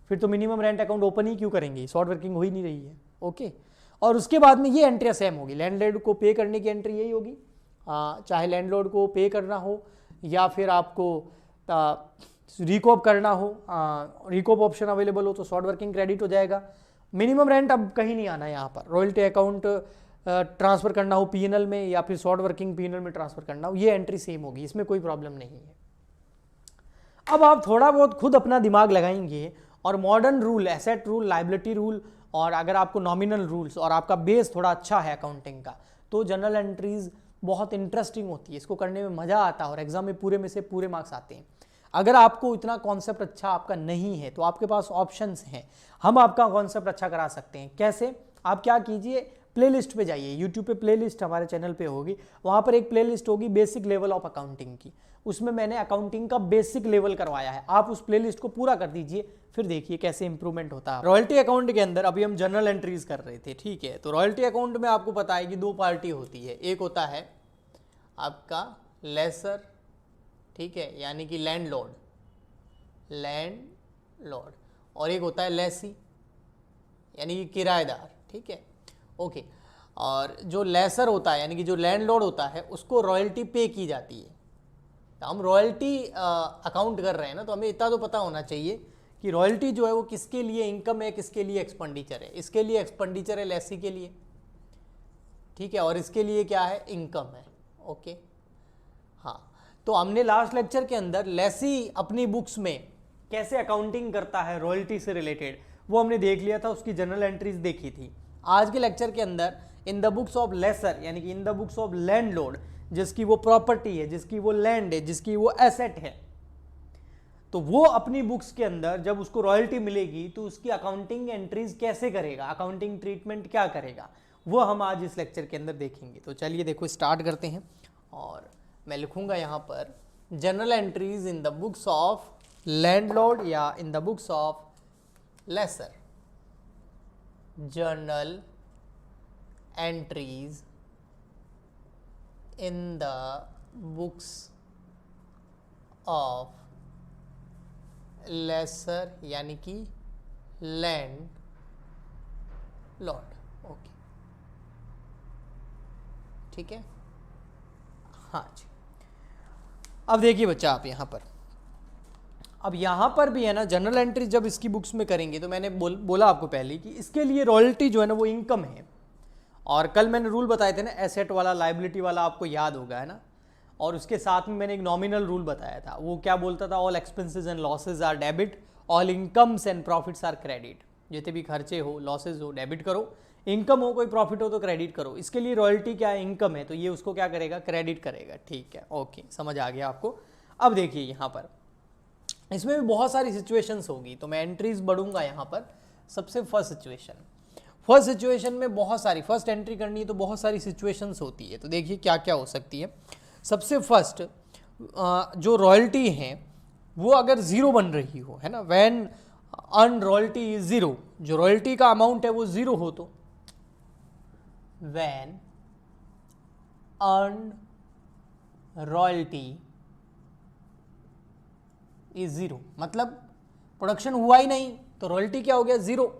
फिर तो मिनिमम रेंट अकाउंट ओपन ही क्यों करेंगे, शॉर्ट वर्किंग हो ही नहीं रही है। ओके, और उसके बाद में ये एंट्रियां सेम होगी, लैंडलॉर्ड को पे करने की एंट्री यही होगी, चाहे लैंडलॉर्ड को पे करना हो या फिर आपको रिकॉप करना हो, रिकॉप ऑप्शन अवेलेबल हो तो शॉर्ट वर्किंग क्रेडिट हो जाएगा। मिनिमम रेंट अब कहीं नहीं आना है यहाँ पर, रॉयल्टी अकाउंट ट्रांसफ़र करना हो पीएनएल में या फिर शॉर्ट वर्किंग पीएनएल में ट्रांसफ़र करना हो, ये एंट्री सेम होगी, इसमें कोई प्रॉब्लम नहीं है। अब आप थोड़ा बहुत खुद अपना दिमाग लगाएंगे और modern rule, asset rule, liability rule, और अगर आपको नॉमिनल रूल्स और आपका बेस थोड़ा अच्छा है अकाउंटिंग का, तो जनरल एंट्रीज बहुत इंटरेस्टिंग होती है, इसको करने में मज़ा आता है और एग्जाम में पूरे में से पूरे मार्क्स आते हैं। अगर आपको इतना कॉन्सेप्ट अच्छा आपका नहीं है तो आपके पास ऑप्शंस हैं, हम आपका कॉन्सेप्ट अच्छा करा सकते हैं। कैसे? आप क्या कीजिए, प्लेलिस्ट पे जाइए, यूट्यूब पे प्लेलिस्ट हमारे चैनल पे होगी, वहाँ पर एक प्लेलिस्ट होगी बेसिक लेवल ऑफ अकाउंटिंग की, उसमें मैंने अकाउंटिंग का बेसिक लेवल करवाया है, आप उस प्लेलिस्ट को पूरा कर दीजिए, फिर देखिए कैसे इंप्रूवमेंट होता है। रॉयल्टी अकाउंट के अंदर अभी हम जनरल एंट्रीज कर रहे थे, ठीक है। तो रॉयल्टी अकाउंट में आपको पता है कि दो पार्टी होती है, एक होता है आपका लेसर, ठीक है, यानी कि लैंडलॉर्ड, और एक होता है लेसी, यानी कि किराएदार, ठीक है, ओके। और जो लेसर होता है यानी कि जो लैंडलॉर्ड होता है, उसको रॉयल्टी पे की जाती है। तो हम रॉयल्टी अकाउंट कर रहे हैं ना, तो हमें इतना तो पता होना चाहिए कि रॉयल्टी जो है वो किसके लिए इनकम है, किसके लिए एक्सपेंडिचर है। इसके लिए एक्सपेंडिचर है लेसी के लिए, ठीक है, और इसके लिए क्या है, इनकम है, ओके। हाँ, तो हमने लास्ट लेक्चर के अंदर लेसी अपनी बुक्स में कैसे अकाउंटिंग करता है रॉयल्टी से रिलेटेड, वो हमने देख लिया था, उसकी जनरल एंट्रीज देखी थी। आज के लेक्चर के अंदर in the books of lessor यानी कि in the books of landlord, जिसकी वो प्रॉपर्टी है, जिसकी वो लैंड है, जिसकी वो एसेट है, तो वो अपनी बुक्स के अंदर जब उसको रॉयल्टी मिलेगी तो उसकी अकाउंटिंग एंट्रीज कैसे करेगा, अकाउंटिंग ट्रीटमेंट क्या करेगा, वो हम आज इस लेक्चर के अंदर देखेंगे। तो चलिए देखो स्टार्ट करते हैं, और मैं लिखूंगा यहाँ पर general entries in the books of landlord या in the books of lessor, journal entries in the books of lessor यानी कि लैंड लॉर्ड, ओके, ठीक है। हाँ जी, अब देखिए बच्चा आप यहाँ पर, अब यहाँ पर भी है ना जनरल एंट्री जब इसकी बुक्स में करेंगे, तो मैंने बोला आपको पहले कि इसके लिए रॉयल्टी जो है ना वो इनकम है, और कल मैंने रूल बताए थे ना एसेट वाला, लायबिलिटी वाला, आपको याद होगा, है ना। और उसके साथ में मैंने एक नॉमिनल रूल बताया था, वो क्या बोलता था, all expenses and losses are debit, all incomes and profits are credit. जितने भी खर्चे हो, लॉसेज हो, डेबिट करो, इनकम हो, कोई प्रॉफिट हो तो क्रेडिट करो। इसके लिए रॉयल्टी क्या है, इनकम है, तो ये उसको क्या करेगा, क्रेडिट करेगा, ठीक है, ओके, समझ आ गया आपको। अब देखिए यहाँ पर इसमें भी बहुत सारी सिचुएशंस होगी, तो मैं एंट्रीज बढ़ूंगा यहाँ पर। सबसे फर्स्ट सिचुएशन में बहुत सारी, फर्स्ट एंट्री करनी है तो बहुत सारी सिचुएशंस होती है, तो देखिए क्या क्या हो सकती है। सबसे फर्स्ट जो रॉयल्टी है वो अगर जीरो बन रही हो, है ना, when earn royalty is zero, जो रॉयल्टी का अमाउंट है वो जीरो हो, तो when earn royalty is zero, मतलब प्रोडक्शन हुआ ही नहीं तो रॉयल्टी क्या हो गया, जीरो।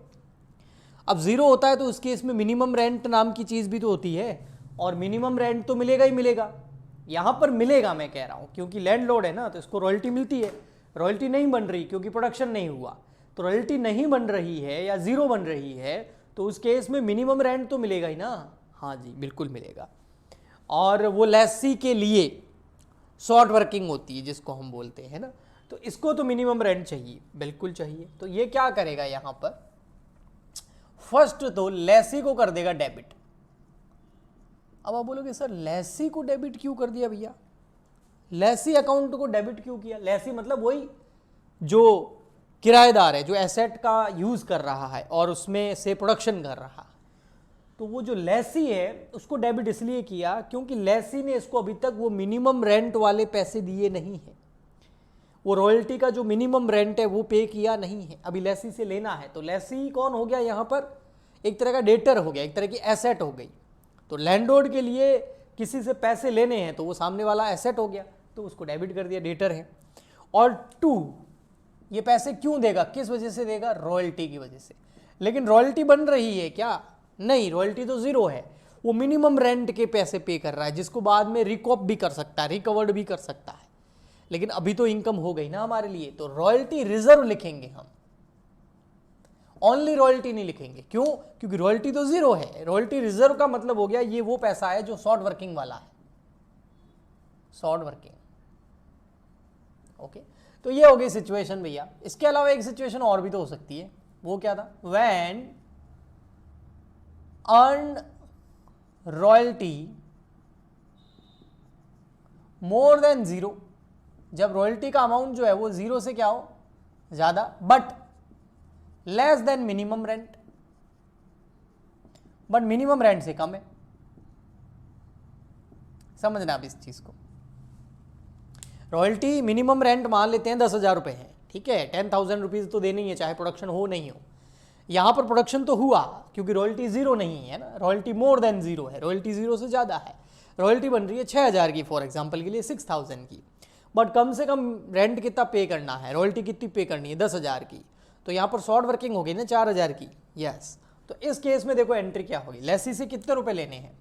अब जीरो होता है तो उस केस में मिनिमम रेंट नाम की चीज भी तो होती है, और मिनिमम रेंट तो मिलेगा ही मिलेगा, यहां पर मिलेगा मैं कह रहा हूं, क्योंकि लैंडलॉर्ड है ना, तो इसको रॉयल्टी मिलती है। रॉयल्टी नहीं बन रही क्योंकि प्रोडक्शन नहीं हुआ, तो रॉयल्टी नहीं बन रही है या जीरो बन रही है, तो उस केस में मिनिमम रेंट तो मिलेगा ही ना, हाँ जी बिल्कुल मिलेगा। और वो लेसी के लिए शॉर्ट वर्किंग होती है जिसको हम बोलते हैं ना, तो इसको तो मिनिमम रेंट चाहिए, बिल्कुल चाहिए। तो ये क्या करेगा यहां पर, फर्स्ट तो लेसी को कर देगा डेबिट। अब आप बोलोगे सर लेसी को डेबिट क्यों कर दिया भैया, लेसी अकाउंट को डेबिट क्यों किया। लेसी मतलब वही जो किराएदार है, जो एसेट का यूज कर रहा है और उसमें से प्रोडक्शन कर रहा है, तो वो जो लेसी है उसको डेबिट इसलिए किया क्योंकि लेसी ने इसको अभी तक वो मिनिमम रेंट वाले पैसे दिए नहीं है, वो रॉयल्टी का जो मिनिमम रेंट है वो पे किया नहीं है, अभी लेसी से लेना है। तो लेसी कौन हो गया यहाँ पर, एक तरह का डेटर हो गया, एक तरह की एसेट हो गई। तो लैंडलॉर्ड के लिए किसी से पैसे लेने हैं तो वो सामने वाला एसेट हो गया, तो उसको डेबिट कर दिया, डेटर है। और टू, ये पैसे क्यों देगा, किस वजह से देगा, रॉयल्टी की वजह से। लेकिन रॉयल्टी बन रही है क्या, नहीं, रॉयल्टी तो जीरो है, वो मिनिमम रेंट के पैसे पे कर रहा है, जिसको बाद में रिकॉप भी कर सकता है, रिकवर्ड भी कर सकता है, लेकिन अभी तो इनकम हो गई ना हमारे लिए, तो रॉयल्टी रिजर्व लिखेंगे हम। ओनली रॉयल्टी नहीं लिखेंगे। क्यों? क्योंकि रॉयल्टी तो जीरो है। रॉयल्टी रिजर्व का मतलब हो गया ये वो पैसा है जो शॉर्ट वर्किंग वाला है, शॉर्ट वर्किंग। ओके, तो ये हो गई सिचुएशन भैया। इसके अलावा एक सिचुएशन और भी तो हो सकती है, वो क्या था? When earn royalty more than zero, जब रॉयल्टी का अमाउंट जो है वो जीरो से क्या हो, ज्यादा, but less than minimum rent, but minimum rent से कम है। समझना आप इस चीज को। रॉयल्टी मिनिमम रेंट मान लेते हैं 10,000 रुपए है, ठीक है, 10,000 रुपीज तो देनी है चाहे प्रोडक्शन हो नहीं हो। यहां पर प्रोडक्शन तो हुआ क्योंकि रॉयल्टी जीरो नहीं है ना, रॉयल्टी मोर देन जीरो है, रॉयल्टी जीरो से ज्यादा है। रॉयल्टी बन रही है 6,000 की फॉर एग्जांपल के लिए, 6,000 की, बट कम से कम रेंट कितना पे करना है, रॉयल्टी कितनी पे करनी है, 10,000 की। तो यहाँ पर शॉर्ट वर्किंग होगी ना 4,000 की। यस, तो इस केस में देखो एंट्री क्या होगी, लेसी से कितने रुपए लेने हैं,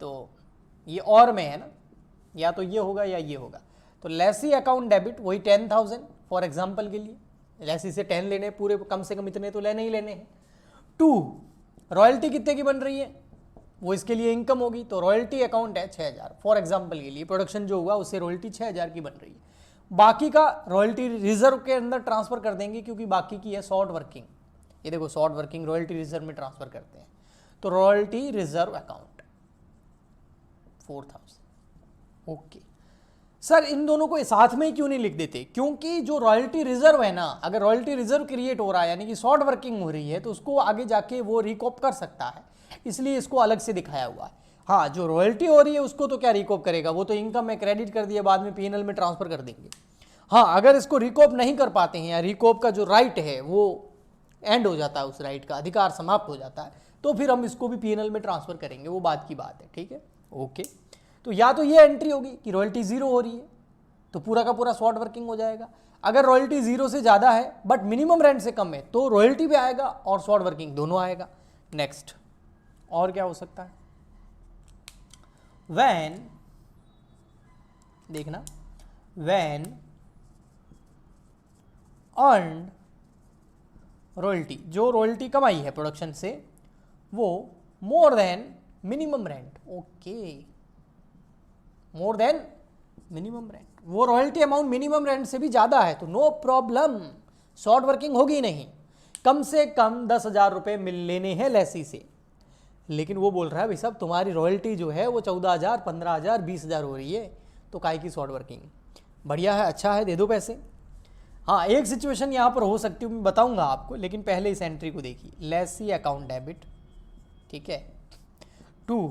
तो ये और में है ना, या तो ये होगा या ये होगा। तो लेसी अकाउंट डेबिट वही 10,000 फॉर एग्जांपल के लिए, लेसी से 10 लेने पूरे, कम से कम इतने तो लेने ही लेने हैं। 2 रॉयल्टी कितने की बन रही है, वो इसके लिए इनकम होगी, तो रॉयल्टी अकाउंट है 6,000 फॉर एग्जांपल के लिए, प्रोडक्शन जो हुआ उससे रॉयल्टी 6,000 की बन रही है। बाकी का रॉयल्टी रिजर्व के अंदर ट्रांसफर कर देंगे क्योंकि बाकी की है शॉर्ट वर्किंग। ये देखो शॉर्ट वर्किंग रॉयल्टी रिजर्व में ट्रांसफर करते हैं, तो royalty reserve account 4,000। Okay sir, इन दोनों को साथ में ही क्यों नहीं लिख देते? क्योंकि जो रॉयल्टी रिजर्व है ना, अगर रॉयल्टी रिजर्व क्रिएट हो रहा है यानी कि शॉर्ट वर्किंग हो रही है, तो उसको आगे जाके वो रिकॉप कर सकता है, इसलिए इसको अलग से दिखाया हुआ है। हाँ, जो रॉयल्टी हो रही है उसको तो क्या रिकॉप करेगा, वो तो इनकम में क्रेडिट कर दिया, बाद में पीएनएल में ट्रांसफर कर देंगे। हाँ, अगर इसको रिकॉप नहीं कर पाते हैं या रिकॉप का जो राइट है वो एंड हो जाता है, उस राइट का अधिकार समाप्त हो जाता है, तो फिर हम इसको भी पीएनएल में ट्रांसफर करेंगे, वो बात की बात है। ठीक है, ओके। तो या तो ये एंट्री होगी कि रॉयल्टी जीरो हो रही है तो पूरा का पूरा शॉर्ट वर्किंग हो जाएगा। अगर रॉयल्टी जीरो से ज्यादा है बट मिनिमम रेंट से कम है तो रॉयल्टी भी आएगा और शॉर्ट वर्किंग दोनों आएगा। नेक्स्ट, और क्या हो सकता है? व्हेन, देखना, व्हेन अर्न रॉयल्टी, जो रॉयल्टी कमाई है प्रोडक्शन से वो मोर देन मिनिमम रेंट। ओके, मोर देन मिनिमम रेंट, वो रॉयल्टी अमाउंट मिनिमम रेंट से भी ज्यादा है तो नो प्रॉब्लम, शॉर्ट वर्किंग होगी नहीं। कम से कम 10,000 रुपए मिल लेने हैं लेसी से, लेकिन वो बोल रहा है भाई साहब तुम्हारी रॉयल्टी जो है वो 14,000, 15,000, 20,000 हो रही है, तो काय की शॉर्ट वर्किंग? बढ़िया है, अच्छा है, दे दो पैसे। हाँ, एक सिचुएशन यहाँ पर हो सकती है, मैं बताऊंगा आपको, लेकिन पहले इस एंट्री को देखिए, लेसी अकाउंट डेबिट, ठीक है। 2,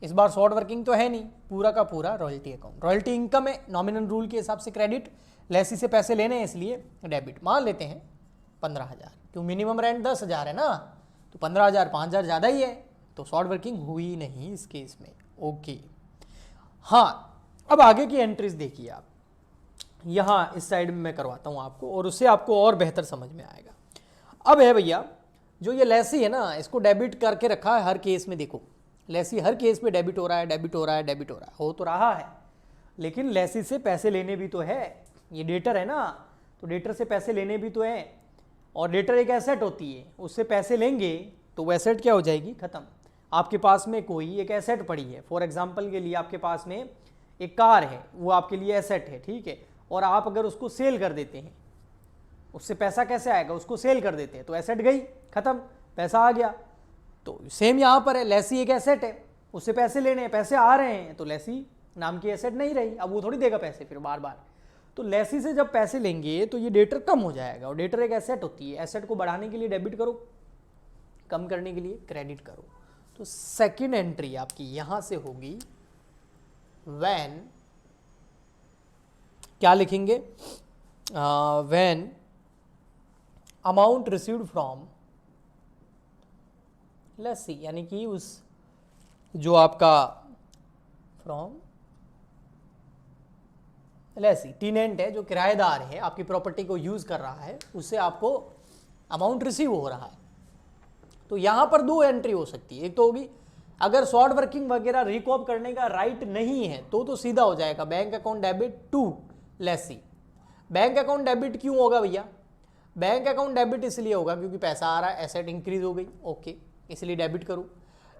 इस बार शॉर्ट वर्किंग तो है नहीं, पूरा का पूरा रॉयल्टी अकाउंट, रॉयल्टी इनकम है, नॉमिनल रूल के हिसाब से क्रेडिट, लेसी से पैसे लेने हैं इसलिए डेबिट। मान लेते हैं 15,000, क्यों मिनिमम रेंट 10,000 है ना, तो 15,000 5,000 ज़्यादा ही है, तो शॉर्ट वर्किंग हुई नहीं इस केस में। ओके, हाँ, अब आगे की एंट्रीज देखिए आप, यहाँ इस साइड में मैं करवाता हूँ आपको और उससे आपको और बेहतर समझ में आएगा। अब है भैया, जो ये लेसी है ना, इसको डेबिट करके रखा है हर केस में। देखो लेसी हर केस में डेबिट हो रहा है, डेबिट हो रहा है, डेबिट हो रहा है, हो तो रहा है, लेकिन लेसी से पैसे लेने भी तो है, ये डेटर है ना, तो डेटर से पैसे लेने भी तो है, और डेटर एक एसेट होती है, उससे पैसे लेंगे तो वो एसेट क्या हो जाएगी, खत्म। आपके पास में कोई एक एसेट पड़ी है, फॉर एग्जाम्पल के लिए आपके पास में एक कार है, वो आपके लिए एसेट है, ठीक है, और आप अगर उसको सेल कर देते हैं, उससे पैसा कैसे आएगा, उसको सेल कर देते हैं तो एसेट गई, खत्म, पैसा आ गया। तो सेम यहाँ पर है, लेसी एक एसेट है, उससे पैसे लेने हैं, पैसे आ रहे हैं, तो लेसी नाम की एसेट नहीं रही, अब वो थोड़ी देगा पैसे फिर बार बार। तो लेसी से जब पैसे लेंगे तो ये डेटर कम हो जाएगा, और डेटर एक एसेट होती है, एसेट को बढ़ाने के लिए डेबिट करो, कम करने के लिए क्रेडिट करो। तो सेकेंड एंट्री आपकी यहां से होगी, व्हेन, क्या लिखेंगे, when amount received from lessee, यानी कि उस जो आपका फ्रॉम लेसी, टीनेंट है, जो किराएदार है, आपकी प्रॉपर्टी को यूज कर रहा है, उससे आपको अमाउंट रिसीव हो रहा है। तो यहां पर 2 एंट्री हो सकती है, एक तो होगी अगर शॉर्ट वर्किंग वगैरह रिकॉप करने का राइट नहीं है तो सीधा हो जाएगा bank account debit to lessee. Bank account debit क्यों होगा भैया, बैंक अकाउंट डेबिट इसलिए होगा क्योंकि पैसा आ रहा है, एसेट इंक्रीज हो गई, ओके, इसलिए डेबिट करूँ।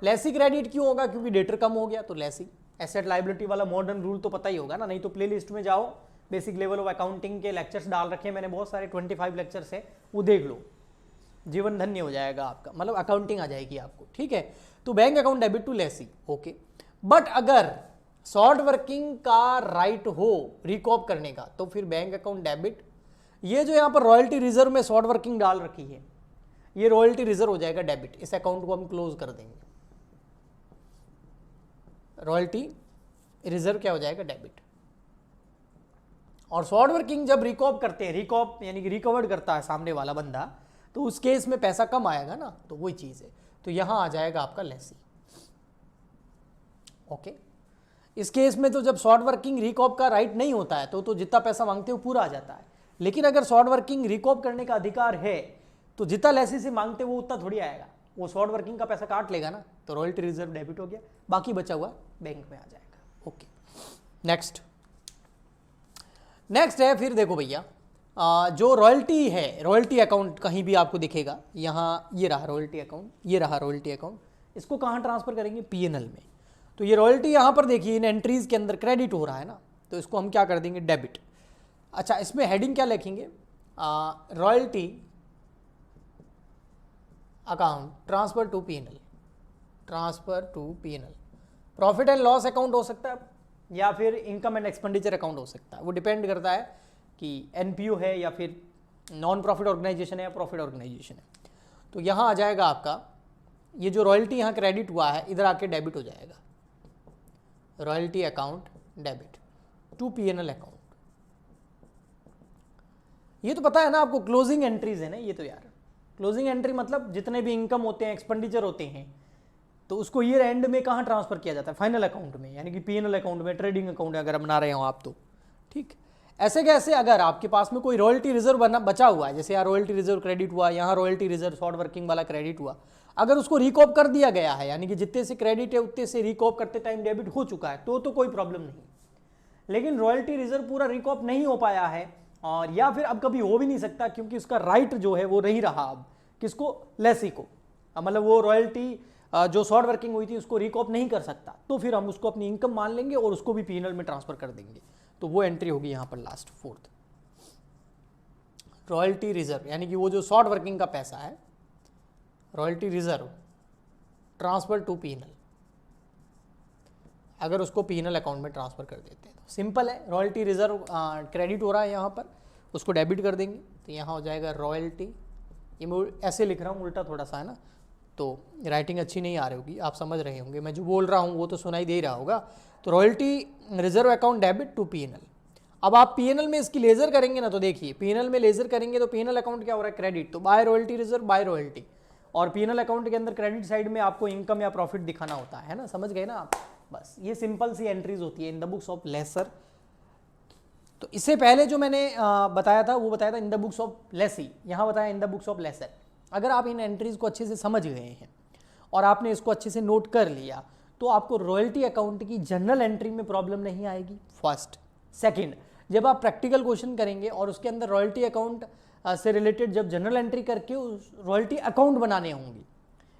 लेसी क्रेडिट क्यों होगा? क्योंकि डेटर कम हो गया, तो लेसी। एसेट लाइबिलिटी वाला मॉडर्न रूल तो पता ही होगा ना, नहीं तो प्लेलिस्ट में जाओ, बेसिक लेवल ऑफ अकाउंटिंग के लेक्चर्स डाल रखे हैं मैंने, बहुत सारे 25 लेक्चर्स है, वो देख लो, जीवन धन्य हो जाएगा आपका, मतलब अकाउंटिंग आ जाएगी आपको, ठीक है। तो bank account debit to lessee, okay. But अगर शॉर्ट वर्किंग का राइट हो रिकॉप करने का, तो फिर बैंक अकाउंट डेबिट, ये जो यहाँ पर रॉयल्टी रिजर्व में शॉर्ट वर्किंग डाल रखी है, ये रॉयल्टी रिजर्व हो जाएगा डेबिट, इस अकाउंट को हम क्लोज कर देंगे। रॉयल्टी रिजर्व क्या हो जाएगा? डेबिट। और शॉर्ट वर्किंग जब रिकॉप करते हैं, रिकॉप यानी कि रिकवर्ड करता है सामने वाला बंदा, तो उस केस में पैसा कम आएगा ना, तो वही चीज है, तो यहां आ जाएगा आपका लेसी, ओके। इस केस में तो जब शॉर्ट वर्किंग रिकॉप का राइट नहीं होता है तो जितना पैसा मांगते हो पूरा आ जाता है, लेकिन अगर शॉर्ट वर्किंग रिकॉप करने का अधिकार है तो जितना लेसी से मांगते वो उतना थोड़ी आएगा, वो शॉर्ट वर्किंग का पैसा काट लेगा ना, तो रॉयल्टी रिजर्व डेबिट हो गया, बाकी बचा हुआ बैंक में आ जाएगा, ओके। नेक्स्ट है फिर देखो भैया, जो रॉयल्टी है, रॉयल्टी अकाउंट कहीं भी आपको दिखेगा, यहाँ ये रहा रॉयल्टी अकाउंट, ये रहा रॉयल्टी अकाउंट, इसको कहाँ ट्रांसफर करेंगे? पीएनएल में। तो ये रॉयल्टी यहाँ पर देखिए इन एंट्रीज के अंदर क्रेडिट हो रहा है ना, तो इसको हम क्या कर देंगे? डेबिट। अच्छा, इसमें हेडिंग क्या लिखेंगे? Royalty account transfer to PNL, transfer to PNL. Profit and loss account हो सकता है या फिर इनकम एंड एक्सपेंडिचर अकाउंट हो सकता है, वो डिपेंड करता है कि एनपीओ है या फिर नॉन प्रॉफिट ऑर्गेनाइजेशन है या प्रॉफिट ऑर्गेनाइजेशन है। तो यहाँ आ जाएगा आपका ये जो रॉयल्टी यहाँ क्रेडिट हुआ है, इधर आके डेबिट हो जाएगा, royalty account debit to PNL account. ये तो पता है ना आपको, क्लोजिंग एंट्रीज है ना ये तो यार। क्लोजिंग एंट्री मतलब जितने भी इनकम होते हैं, एक्सपेंडिचर होते हैं, तो उसको ईयर एंड में कहाँ ट्रांसफर किया जाता है? फाइनल अकाउंट में, यानी कि पीएनएल अकाउंट में, ट्रेडिंग अकाउंट अगर बना रहे हो आप तो, ठीक। ऐसे कैसे अगर आपके पास में कोई रॉयल्टी रिजर्व बचा हुआ है, जैसे यहाँ रॉयल्टी रिजर्व क्रेडिट हुआ, यहाँ रॉयल्टी रिजर्व शॉर्ट वर्किंग वाला क्रेडिट हुआ, अगर उसको रिकॉप कर दिया गया है, यानी कि जितने से क्रेडिट है उतने से रिकॉप करते टाइम डेबिट हो चुका है, तो कोई प्रॉब्लम नहीं। लेकिन रॉयल्टी रिजर्व पूरा रिकॉप नहीं हो पाया है, और या फिर अब कभी हो भी नहीं सकता क्योंकि उसका राइट जो है वो नहीं रहा अब किसको? लेसी को। मतलब वो रॉयल्टी जो शॉर्ट वर्किंग हुई थी उसको रिकॉप नहीं कर सकता, तो फिर हम उसको अपनी इनकम मान लेंगे और उसको भी पीएनएल में ट्रांसफर कर देंगे। तो वो एंट्री होगी यहाँ पर लास्ट, फोर्थ, रॉयल्टी रिजर्व, यानी कि वो जो शॉर्ट वर्किंग का पैसा है, royalty reserve transfer to PNL, अगर उसको पीएनएल अकाउंट में ट्रांसफर कर देते हैं तो सिंपल है, रॉयल्टी रिजर्व क्रेडिट हो रहा है यहाँ पर, उसको डेबिट कर देंगे, तो यहाँ हो जाएगा रॉयल्टी, ये मैं ऐसे लिख रहा हूँ उल्टा थोड़ा सा है ना, तो राइटिंग अच्छी नहीं आ रही होगी, आप समझ रहे होंगे, मैं जो बोल रहा हूँ वो तो सुनाई दे रहा होगा। तो royalty reserve account debit to PNL. अब आप पीएनएल में इसकी लेजर करेंगे ना, तो देखिए पीएनएल में लेजर करेंगे तो पीएनएल अकाउंट क्या हो रहा है? क्रेडिट, तो by royalty reserve by royalty, और पीएनएल अकाउंट के अंदर क्रेडिट साइड में आपको इनकम या प्रॉफिट दिखाना होता है ना, समझ गए ना आप? बस ये सिंपल सी एंट्रीज होती है in the books of lessor. तो इससे पहले जो मैंने बताया था वो बताया था in the books of lessee, यहाँ बताया in the books of lessor. अगर आप इन एंट्रीज को अच्छे से समझ गए हैं और आपने इसको अच्छे से नोट कर लिया, तो आपको रॉयल्टी अकाउंट की जनरल एंट्री में प्रॉब्लम नहीं आएगी, फर्स्ट। सेकंड, जब आप प्रैक्टिकल क्वेश्चन करेंगे और उसके अंदर रॉयल्टी अकाउंट से रिलेटेड जब जनरल एंट्री करके उस रॉयल्टी अकाउंट बनाने होंगे,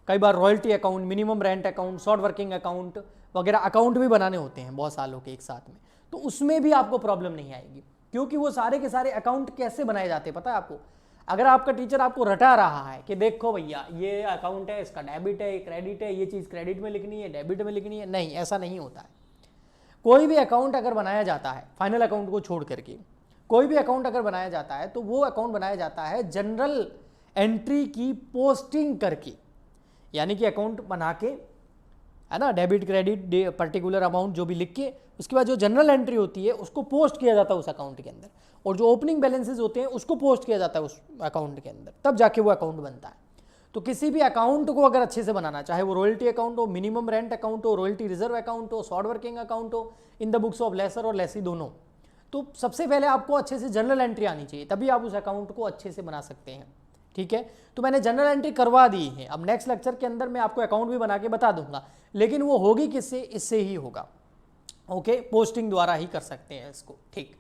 कई बार royalty account, minimum rent account, short working account वगैरह अकाउंट भी बनाने होते हैं बहुत सालों के एक साथ में, तो उसमें भी आपको प्रॉब्लम नहीं आएगी, क्योंकि वो सारे के सारे अकाउंट कैसे बनाए जाते हैं पता है आपको? अगर आपका टीचर आपको रटा रहा है कि देखो भैया ये अकाउंट है, इसका डेबिट है, क्रेडिट है, ये चीज़ क्रेडिट में लिखनी है, डेबिट में लिखनी है, नहीं, ऐसा नहीं होता है। कोई भी अकाउंट अगर बनाया जाता है, फाइनल अकाउंट को छोड़ करके कोई भी अकाउंट अगर बनाया जाता है, तो वो अकाउंट बनाया जाता है जनरल एंट्री की पोस्टिंग करके, यानी कि अकाउंट बना के, है ना, डेबिट क्रेडिट पर्टिकुलर अमाउंट जो भी लिख के, उसके बाद जो जनरल एंट्री होती है उसको पोस्ट किया जाता है उस अकाउंट के अंदर, और जो ओपनिंग बैलेंसेज होते हैं उसको पोस्ट किया जाता है उस अकाउंट के अंदर, तब जाके वो अकाउंट बनता है। तो किसी भी अकाउंट को अगर अच्छे से बनाना, चाहे वो रॉयल्टी अकाउंट हो, मिनिमम रेंट अकाउंट हो, रॉयल्टी रिजर्व अकाउंट हो, शॉर्ट वर्किंग अकाउंट हो, in the books of lessor और लेसी दोनों, तो सबसे पहले आपको अच्छे से जनरल एंट्री आनी चाहिए, तभी आप उस अकाउंट को अच्छे से बना सकते हैं, ठीक है। तो मैंने जनरल एंट्री करवा दी है, अब नेक्स्ट लेक्चर के अंदर मैं आपको अकाउंट भी बना के बता दूंगा, लेकिन वो होगी किससे? इससे ही होगा, ओके, पोस्टिंग द्वारा ही कर सकते हैं इसको, ठीक।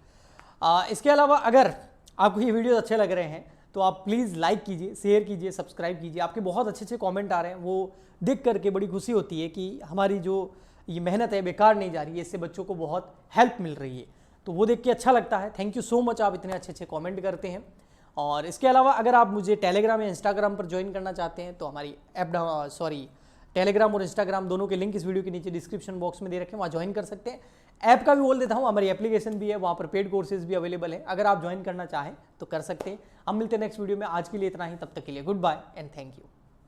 इसके अलावा अगर आपको ये वीडियो अच्छे लग रहे हैं तो आप प्लीज़ लाइक कीजिए, शेयर कीजिए, सब्सक्राइब कीजिए। आपके बहुत अच्छे अच्छे कमेंट आ रहे हैं, वो देख करके बड़ी खुशी होती है कि हमारी जो ये मेहनत है बेकार नहीं जा रही है, इससे बच्चों को बहुत हेल्प मिल रही है। तो वो देख के अच्छा लगता है। थैंक यू सो मच, आप इतने अच्छे अच्छे कमेंट करते हैं। और इसके अलावा अगर आप मुझे टेलीग्राम या इंस्टाग्राम पर ज्वाइन करना चाहते हैं तो हमारी ऐप टेलीग्राम और इंस्टाग्राम दोनों के लिंक इस वीडियो के नीचे डिस्क्रिप्शन बॉक्स में दे रखे हैं, वहाँ ज्वाइन कर सकते हैं। ऐप का भी बोल देता हूँ, हमारी एप्लीकेशन भी है, वहाँ पर पेड कोर्सेज भी अवेलेबल है। अगर आप ज्वाइन करना चाहें तो कर सकते हैं। हम मिलते हैं नेक्स्ट वीडियो में। आज के लिए इतना ही, तब तक के लिए good bye and thank you.